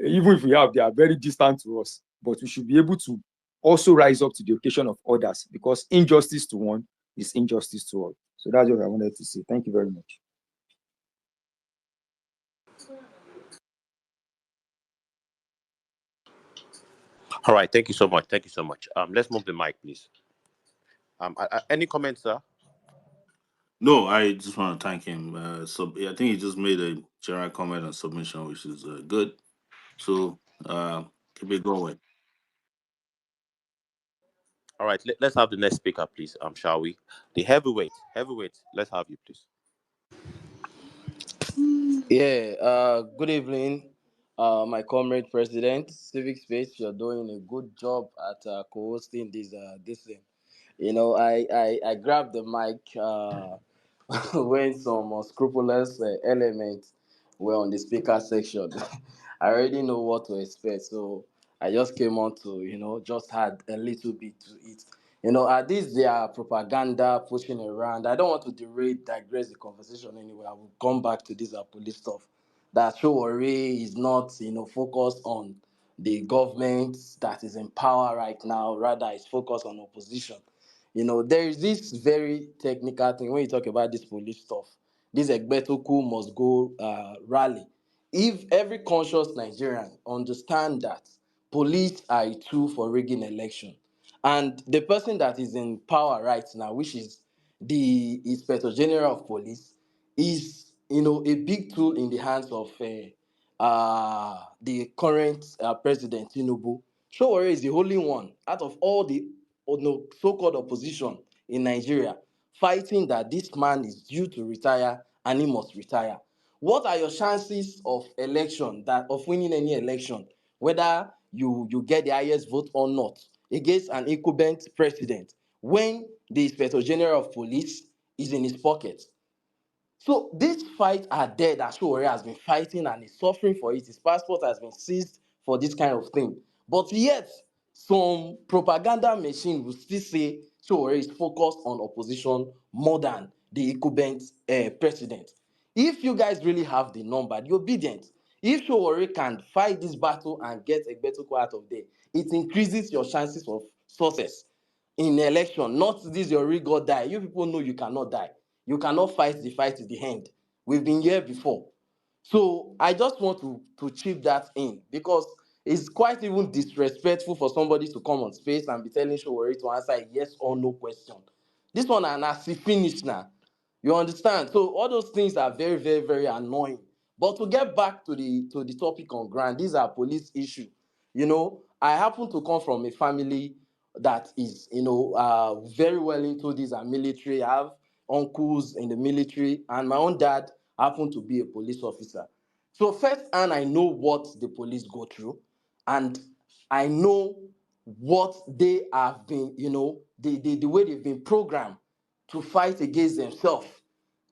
Even if we have, they are very distant to us. But we should be able to also rise up to the occasion of others, because injustice to one is injustice to all. So that's what I wanted to say. Thank you very much. All right, thank you so much. Thank you so much. Let's move the mic, please. Any comments, sir? No, I just want to thank him. So I think he just made a general comment on submission, which is good. So keep it going. All right, let's have the next speaker, please. Shall we? The heavyweight. Let's have you, please. Yeah, good evening, my comrade president, Civic Space. You're doing a good job at co-hosting this thing. I grabbed the mic when some unscrupulous elements we're on the speaker section. I already know what to expect, so I just came on to, just add a little bit to it. At this their propaganda pushing around. I don't want to digress the conversation anyway. I will come back to this police stuff. That Sowore is not, focused on the government that is in power right now. Rather, it's focused on opposition. There is this very technical thing when you talk about this police stuff. This Egbetoku must go rally. If every conscious Nigerian understand that police are a tool for rigging election, and the person that is in power right now, which is the Inspector General of Police, is a big tool in the hands of the current president Tinubu. Sowore is the only one out of all the so-called opposition in Nigeria fighting that this man is due to retire and he must retire. What are your chances of winning any election, whether you get the highest vote or not, against an incumbent president when the Inspector General of Police is in his pocket? So these fights are there that Sowore has been fighting and is suffering for it. His passport has been seized for this kind of thing. But yet, some propaganda machine will still say Sowore is focused on opposition more than the incumbent president. If you guys really have the number, the obedient, if Sowore can fight this battle and get Egbetokun out of there, it increases your chances of success in election. Not this your real God die. You people know you cannot die. You cannot fight the fight to the end. We've been here before. So I just want to chip that in because it's quite even disrespectful for somebody to come on space and be telling Sowore to answer a yes or no question. This one and as he finish now. You understand? So all those things are very, very, very annoying. But to get back to the topic on ground, these are police issue. I happen to come from a family that is, very well into this and military. I have uncles in the military, and my own dad happened to be a police officer. So first, and I know what the police go through, and I know what they have been, the way they've been programmed to fight against themselves,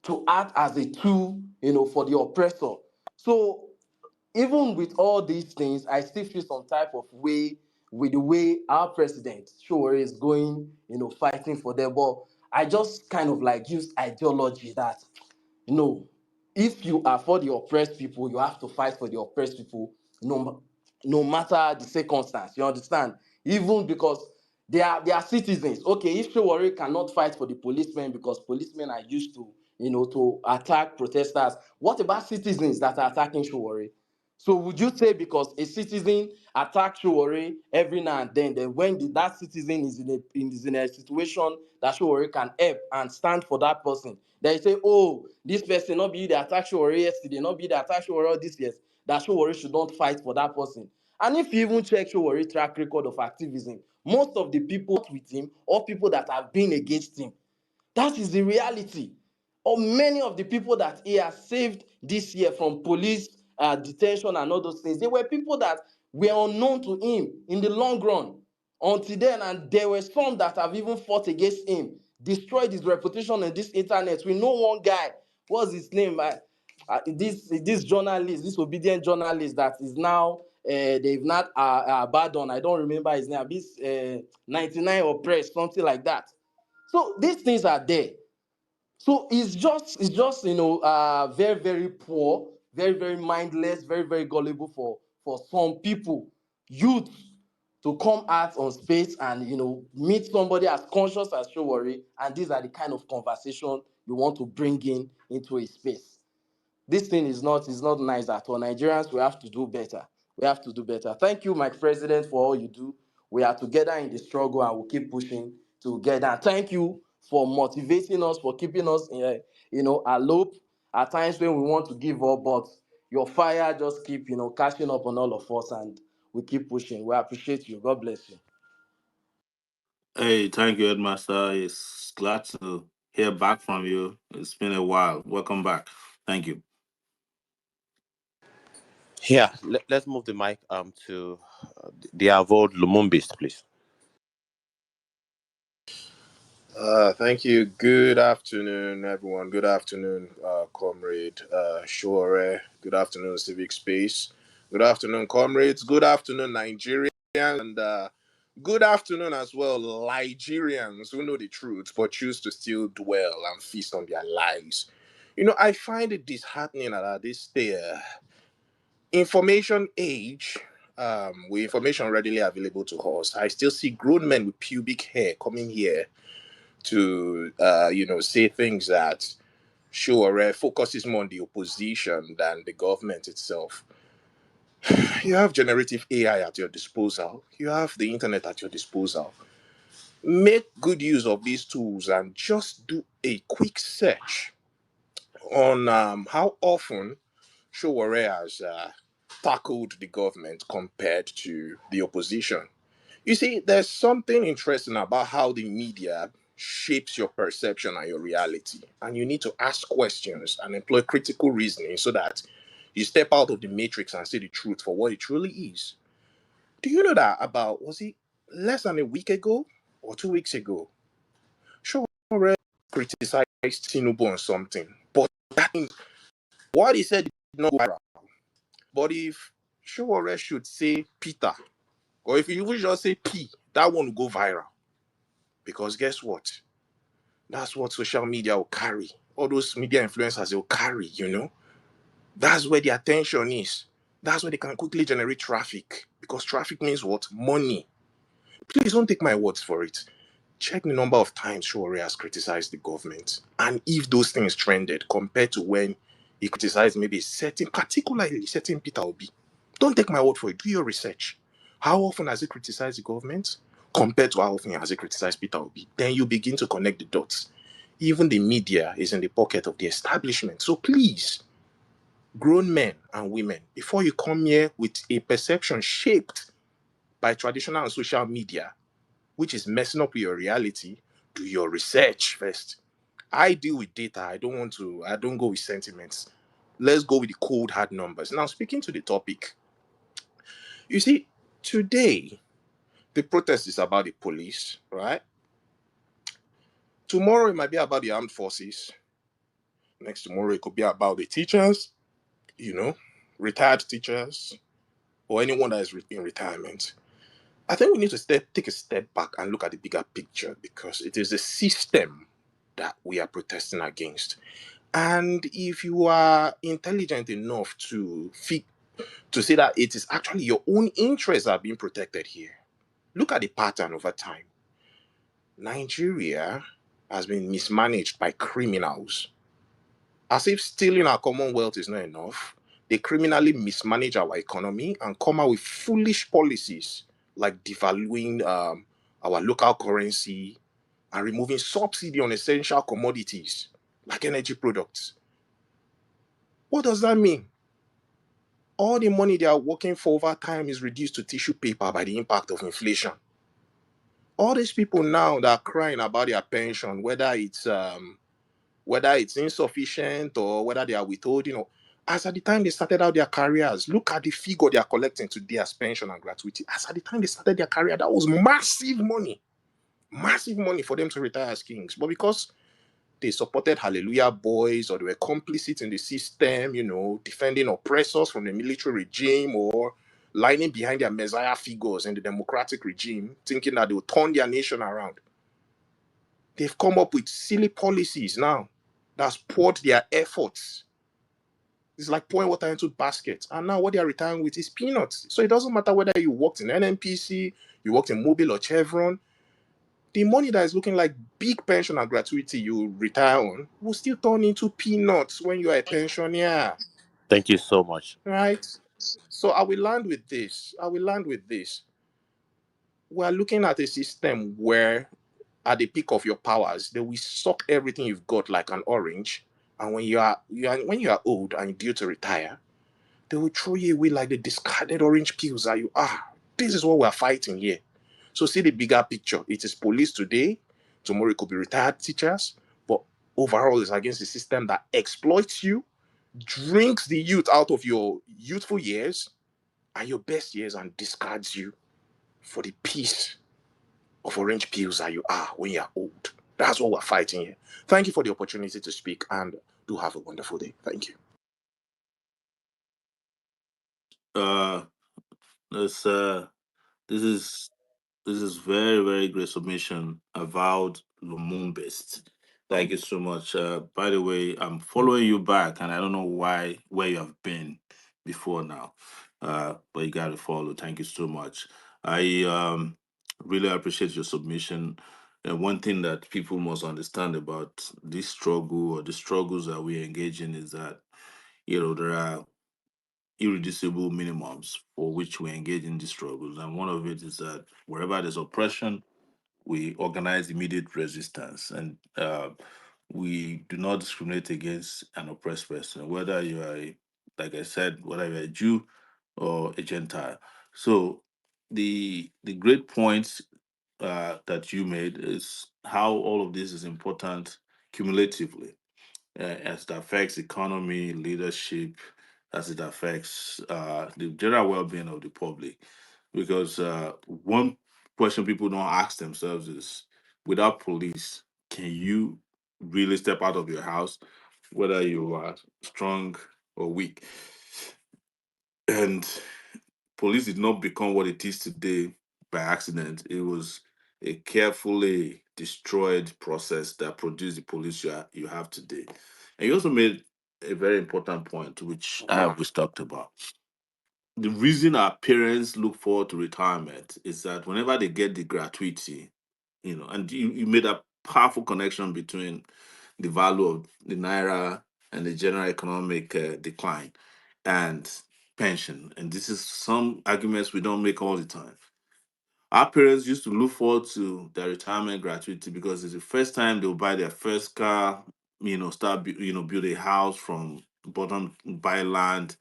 to act as a tool, for the oppressor. So even with all these things, I still feel some type of way with the way our president sure is going, fighting for them. But I just kind of like use ideology that no, if you are for the oppressed people, you have to fight for the oppressed people, no matter the circumstance. You understand? Even because they are citizens. Okay, if Sowore cannot fight for the policemen because policemen are used to, to attack protesters, what about citizens that are attacking Sowore? So would you say because a citizen attacks Sowore every now and then when that citizen is in a situation that Sowore can help and stand for that person, then you say, oh, this person not be the attack Sowore yesterday, not be the attack Sowore all this years, that Sowore should not fight for that person. And if you even check Sowore track record of activism, most of the people with him or people that have been against him, that is the reality. Or many of the people that he has saved this year from police detention and all those things, they were people that were unknown to him in the long run until then. And there were some that have even fought against him, destroyed his reputation on this internet. We know one guy, what's his name? This journalist, this obedient journalist that is now they've not abandoned. I don't remember his name. This 99 oppressed, something like that. So these things are there. So it's just very, very poor, very, very mindless, very, very gullible for some people, youth, to come out on space and meet somebody as conscious as Sowore, and these are the kind of conversation you want to bring into a space. This thing is not nice at all. Nigerians, we have to do better. We have to do better. Thank you, my president, for all you do. We are together in the struggle and we'll keep pushing together. And thank you for motivating us, for keeping us alope at times when we want to give up, but your fire just keep catching up on all of us and we keep pushing. We appreciate you. God bless you. Hey, thank you, Headmaster. It's glad to hear back from you. It's been a while. Welcome back. Thank you. Yeah, let's move the mic to the avowed Lumumbist, please. Thank you. Good afternoon, everyone. Good afternoon, Comrade Sowore. Good afternoon, Civic Space. Good afternoon, comrades. Good afternoon, Nigerians. And good afternoon as well, Nigerians who know the truth but choose to still dwell and feast on their lies. You know, I find it disheartening that at this information age, with information readily available to us, I still see grown men with pubic hair coming here to say things that sure focuses more on the opposition than the government itself. You have generative AI at your disposal. You have the internet at your disposal. Make good use of these tools and just do a quick search on how often Sowore has tackled the government compared to the opposition. You see, there's something interesting about how the media shapes your perception and your reality. And you need to ask questions and employ critical reasoning so that you step out of the matrix and see the truth for what it truly is. Do you know that about, was it less than a week ago or 2 weeks ago? Sure, criticized Tinubu on something, but that what he said did not go viral. But if Sowore should say Peter, or if you even just say P, that one will go viral. Because guess what? That's what social media will carry. All those media influencers will carry. That's where the attention is. That's where they can quickly generate traffic. Because traffic means what? Money. Please don't take my words for it. Check the number of times Sowore has criticized the government. And if those things trended compared to when he criticized maybe particularly certain Peter Obi. Don't take my word for it. Do your research. How often has he criticized the government compared to how often has he criticized Peter Obi? Then you begin to connect the dots. Even the media is in the pocket of the establishment. So please, grown men and women, before you come here with a perception shaped by traditional and social media, which is messing up with your reality, do your research first. I deal with data. I don't go with sentiments. Let's go with the cold hard numbers. Now, speaking to the topic, you see, today, the protest is about the police, right? Tomorrow, it might be about the armed forces. Next tomorrow, it could be about the teachers, you know, retired teachers, or anyone that is in retirement. I think we need to take a step back and look at the bigger picture because it is the system that we are protesting against. And if you are intelligent enough to see that it is actually your own interests that are being protected here, look at the pattern over time. Nigeria has been mismanaged by criminals. As if stealing our commonwealth is not enough, they criminally mismanage our economy and come out with foolish policies like devaluing our local currency and removing subsidy on essential commodities like energy products. What does that mean? All the money they are working for over time is reduced to tissue paper by the impact of inflation. All these people now that are crying about their pension, whether it's insufficient or whether they are withholding, or as at the time they started out their careers, look at the figure they are collecting today as pension and gratuity. As at the time they started their career, that was massive money for them to retire as kings. But because they supported Hallelujah Boys or they were complicit in the system, defending oppressors from the military regime or lining behind their messiah figures in the democratic regime, thinking that they will turn their nation around. They've come up with silly policies now that's poured their efforts. It's like pouring water into baskets. And now what they are retiring with is peanuts. So it doesn't matter whether you worked in NNPC, you worked in Mobil or Chevron, the money that is looking like big pension and gratuity you retire on will still turn into peanuts when you are a pensioner, Thank you so much. right? So I will land with this. We are looking at a system where at the peak of your powers, they will suck everything you've got like an orange. And when you are old and due to retire, they will throw you away like the discarded orange peels that you are. This is what we're fighting here. So see the bigger picture. It is police today. Tomorrow it could be retired teachers. But overall, it's against the system that exploits you, drinks the youth out of your youthful years and your best years and discards you for the piece of orange peels that you are when you're old. That's what we're fighting here. Thank you for the opportunity to speak, and do have a wonderful day. Thank you. Uh, this this is this is very very great submission. Avowed Lumumbist. Thank you so much. By the way, I'm following you back, and I don't know why where you have been before now. But you got to follow. Thank you so much. I really appreciate your submission. And one thing that people must understand about this struggle or the struggles that we engage in is that there are irreducible minimums for which we engage in these struggles. And one of it is that wherever there's oppression, we organize immediate resistance. And we do not discriminate against an oppressed person, whether you are, like I said, whether you're a Jew or a Gentile. So the great points that you made is how all of this is important cumulatively as it affects economy, leadership, as it affects the general well-being of the public. Because one question people don't ask themselves is, without police, can you really step out of your house, whether you are strong or weak? And police did not become what it is today by accident. It was a carefully destroyed process that produced the police you have today. And you also made a very important point, which I have just talked about. The reason our parents look forward to retirement is that whenever they get the gratuity, and you made a powerful connection between the value of the naira and the general economic decline and pension. And this is some arguments we don't make all the time. Our parents used to look forward to their retirement gratuity because it's the first time they'll buy their first car, start, build a house from bottom, buy land,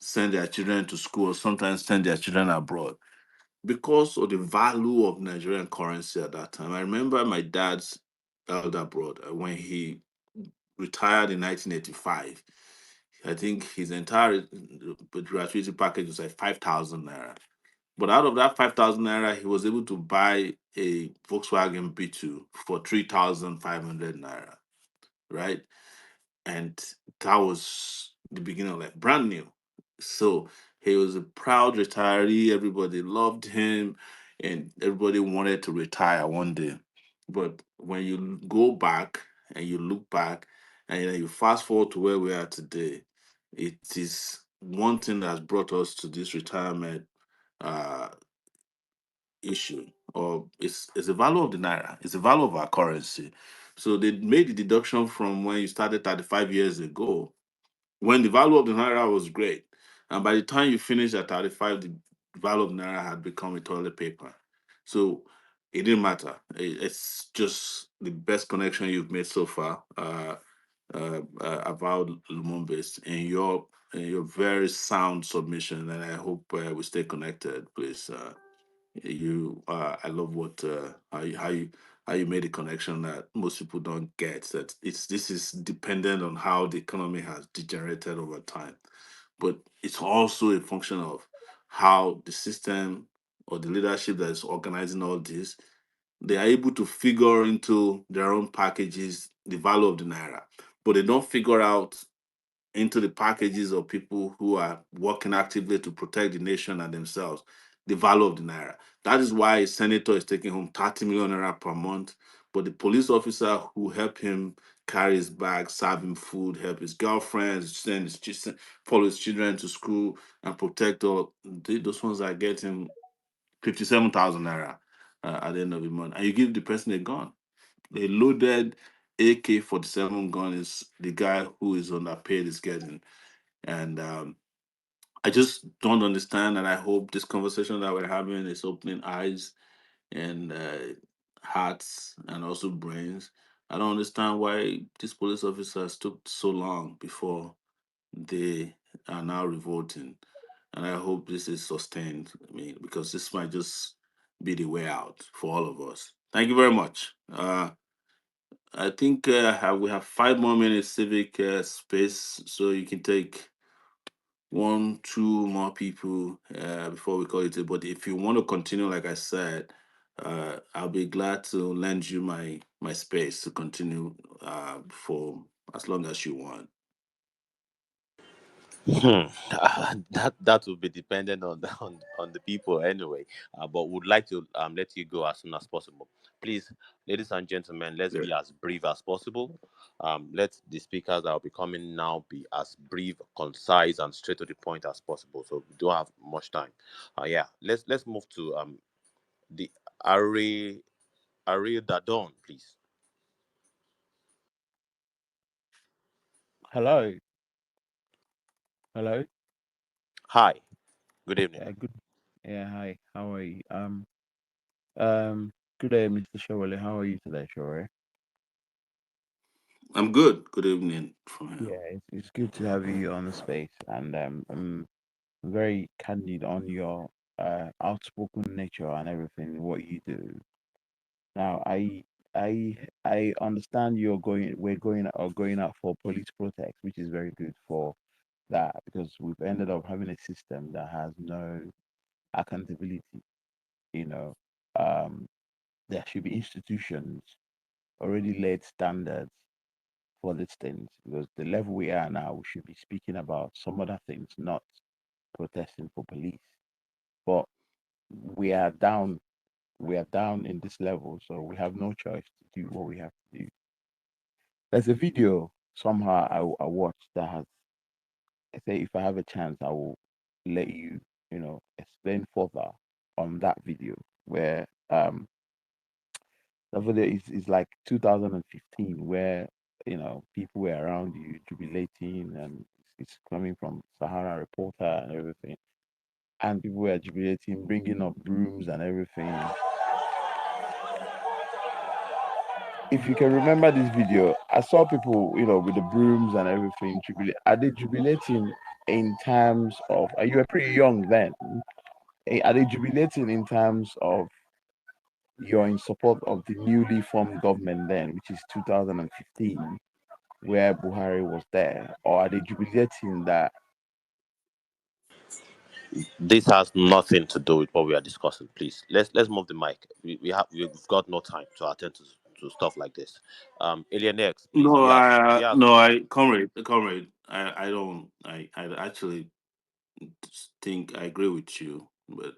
send their children to school, or sometimes send their children abroad because of the value of Nigerian currency at that time. I remember my dad's elder brother when he retired in 1985. I think his entire gratuity package was like 5,000 naira. But out of that 5,000 naira, he was able to buy a Volkswagen B2 for 3,500 naira, right? And that was the beginning of like brand new. So he was a proud retiree. Everybody loved him, and everybody wanted to retire one day. But when you go back and you look back, and then you fast forward to where we are today, it is one thing that's brought us to this retirement uh, issue, or it's the value of the naira, it's the value of our currency. So they made the deduction from when you started 35 years ago, when the value of the naira was great. And by the time you finished at 35, the value of naira had become a toilet paper. So it didn't matter. It's just the best connection you've made so far about Lumumba's in your very sound submission. And I hope we stay connected, please. I love what how you made a connection that most people don't get, that this is dependent on how the economy has degenerated over time, but it's also a function of how the system or the leadership that is organizing all this, they are able to figure into their own packages the value of the naira, but they don't figure out into the packages of people who are working actively to protect the nation and themselves, the value of the naira. That is why a senator is taking home 30 million naira per month, but the police officer who help him carry his bag, serve him food, help his girlfriend, follow his children to school, and protect all those ones are getting 57,000 naira at the end of the month. And you give the person a gun. A loaded AK-47 gun is the guy who is underpaid is getting. And I just don't understand. And I hope this conversation that we're having is opening eyes and hearts and also brains. I don't understand why these police officers took so long before they are now revolting. And I hope this is sustained. I mean, because this might just be the way out for all of us. Thank you very much. I think we have 5 more minutes civic space, so you can take one, two more people before we call it. But if you want to continue, like I said, I'll be glad to lend you my space to continue for as long as you want. Hmm. That will be dependent on on the people anyway. But would like to let you go as soon as possible. Please, ladies and gentlemen, let's Yeah. be as brief as possible. Let the speakers that will be coming now be as brief, concise, and straight to the point as possible. So we don't have much time. Yeah, let's move to the Ari Ari Dadon, please. Hello, hello. Hi, good evening. Yeah, good. Yeah, hi. How are you? Um. Good day, Mr. Shawale. How are you today, Shawale? I'm good. Good evening from here. Yeah, it's good to have you on the space, and I'm very candid on your outspoken nature and everything what you do. Now, I understand we're going out for police protest, which is very good for that because we've ended up having a system that has no accountability. You know, um, there should be institutions already laid standards for these things because the level we are now, we should be speaking about some other things, not protesting for police. But we are down, we are down in this level, so we have no choice to do what we have to do. There's a video somehow I watched that has, I say, if I have a chance, I will let you, explain further on that video where the video is like 2015 where people were around you jubilating and it's coming from Sahara Reporter and everything, and people were jubilating, bringing up brooms and everything. If you can remember this video, I saw people, with the brooms and everything. Are they jubilating in terms of? You were pretty young then. Are they jubilating in terms of you're in support of the newly formed government then, which is 2015, where Buhari was there, or are they jubilating that? This has nothing to do with what we are discussing. Please, let's move the mic. We've got no time to attend to stuff like this. Alien X, please. No, We have no, comrade, I don't, I actually think I agree with you, but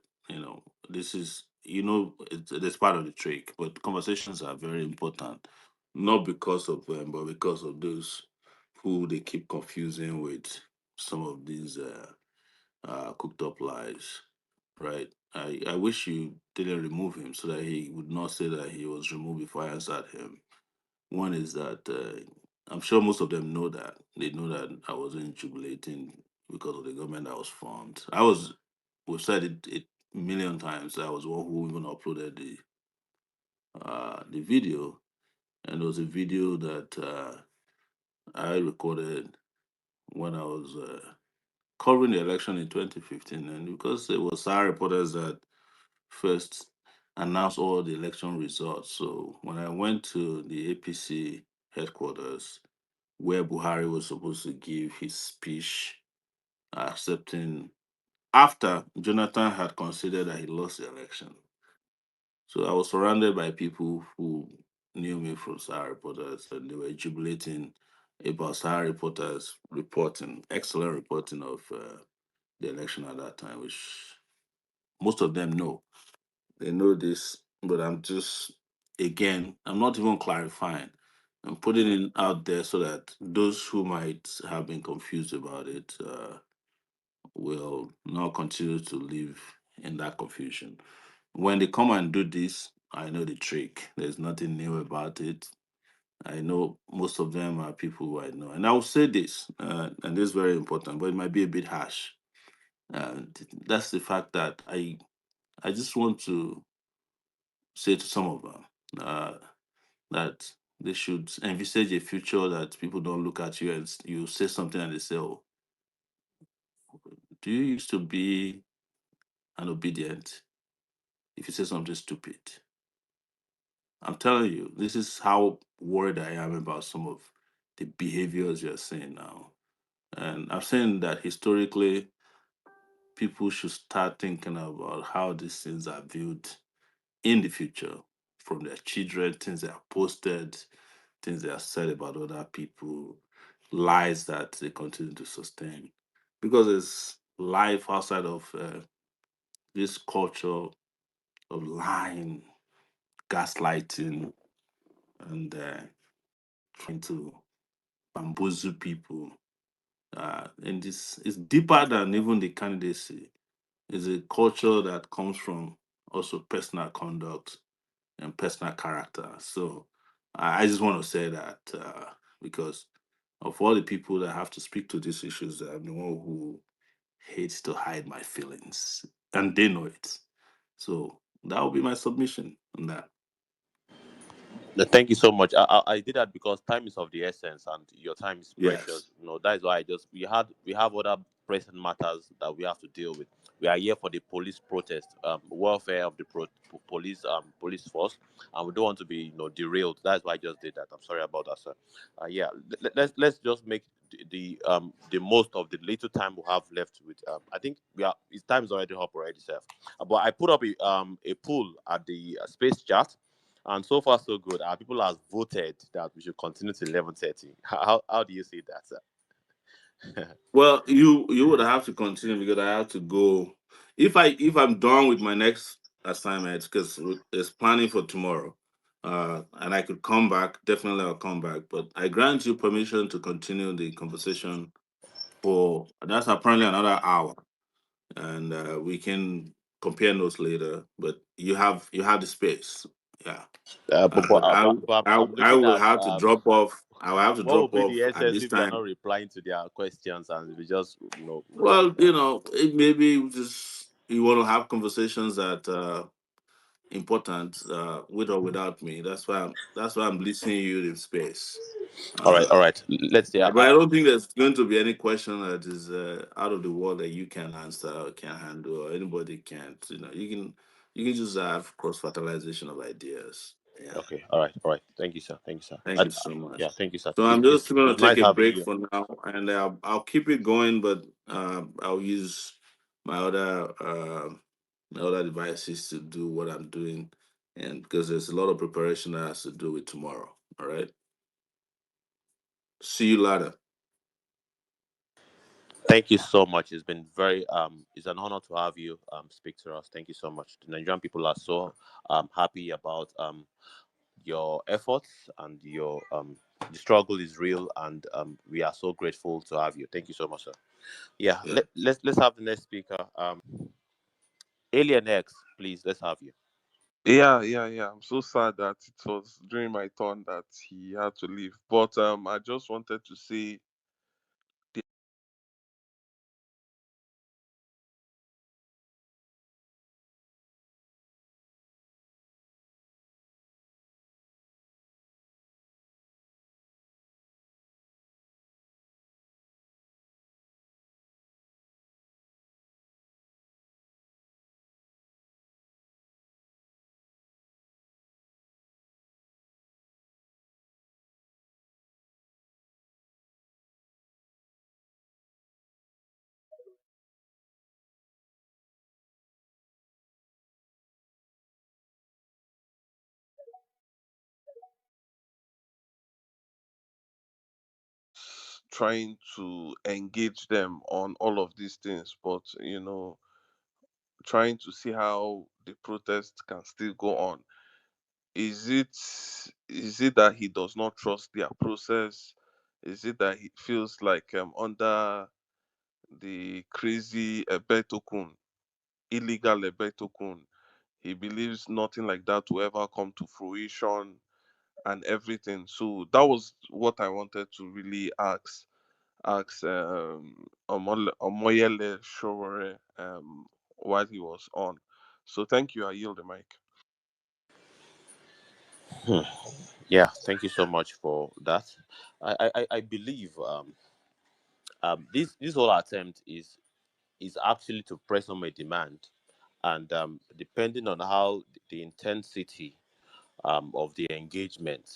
this is, it's part of the trick. But conversations are very important, not because of them, but because of those who they keep confusing with some of these cooked up lies, right? I wish you didn't remove him so that he would not say that he was removed before I answered him. One is that I'm sure most of them know that. They know that I wasn't jubilating because of the government that was formed. We've said it a million times. I was one who even uploaded the video, and it was a video that I recorded when I was covering the election in 2015, and because it was our reporters that first announced all the election results. So when I went to the APC headquarters, where Buhari was supposed to give his speech accepting after Jonathan had considered that he lost the election. So I was surrounded by people who knew me from Sahara Reporters and they were jubilating about Sahara Reporters reporting, excellent reporting of the election at that time, which most of them know. They know this, but I'm just, again, I'm not even clarifying. I'm putting it out there so that those who might have been confused about it will not continue to live in that confusion. When they come and do this, I know the trick. There's nothing new about it. I know most of them are people who I know. And I will say this, and this is very important, but it might be a bit harsh. That's the fact that I just want to say to some of them that they should envisage a future that people don't look at you and you say something and they say, "Oh, do you used to be an obedient if you say something stupid?" I'm telling you, this is how worried I am about some of the behaviors you're seeing now. And I'm saying that historically, people should start thinking about how these things are viewed in the future from their children, things they have posted, things they have said about other people, lies that they continue to sustain. Because it's life outside of this culture of lying, gaslighting, and trying to bamboozle people. And this is deeper than even the candidacy. It's a culture that comes from also personal conduct and personal character. So I just want to say that because of all the people that have to speak to these issues, I'm the one who hates to hide my feelings, and they know it. So that will be my submission on that. Thank you so much. I did that because time is of the essence and your time is Yes. precious. That is why I just we have other pressing matters that we have to deal with. We are here for the police protest, welfare of the police force, and we don't want to be derailed. That's why I just did that. I'm sorry about that, sir. Yeah, let's just make the most of the little time we have left. With I think we are. It's time is already up already, sir. But I put up a poll at the space chat, and so far, so good. Our people have voted that we should continue to 11:30. How do you see that, sir? Well, you would have to continue because I have to go. If I'm done with my next assignment, because it's planning for tomorrow, and I could come back, definitely I'll come back. But I grant you permission to continue the conversation for that's apparently another hour, and we can compare notes later. But you have the space, yeah. But I'm I looking will at have to drop off. I will have to what will drop be the off at essence this if you are time. not replying to their questions and we just Well, it maybe just you want to have conversations that important with or without me. That's why I'm listening you in space. all Uh, right. Let's say but I don't think there's going to be any question that is out of the world that you can answer or can handle or anybody can't. You can just have cross fertilization of ideas. Yeah. okay, all right. Thank you, sir. Thank you, sir. Thank you so much. Yeah, thank you, sir. So It, I'm it's just going it's to take nice a having break you. for now, and I'll keep it going, but I'll use my other devices to do what I'm doing, and because there's a lot of preparation that has to do with tomorrow. All right. See you later. Thank you so much. It's been it's an honor to have you speak to us. Thank you so much. The Nigerian people are so happy about your efforts and your the struggle is real, and we are so grateful to have you. Thank you so much, sir. Yeah, Yeah. let's have the next speaker. Alien X, please, let's have you. Yeah. I'm so sad that it was during my turn that he had to leave. But I just wanted to say trying to engage them on all of these things, but trying to see how the protest can still go on. Is it that he does not trust their process? Is it that he feels like under the crazy Ebetokun, illegal Ebetokun, he believes nothing like that will ever come to fruition and everything. So that was what I wanted to really ask Omoyele Sowore while he was on. So thank you. I yield the mic. Hmm. Yeah, thank you so much for that. I believe this whole attempt is actually to press on my demand, and depending on how the intensity of the engagement,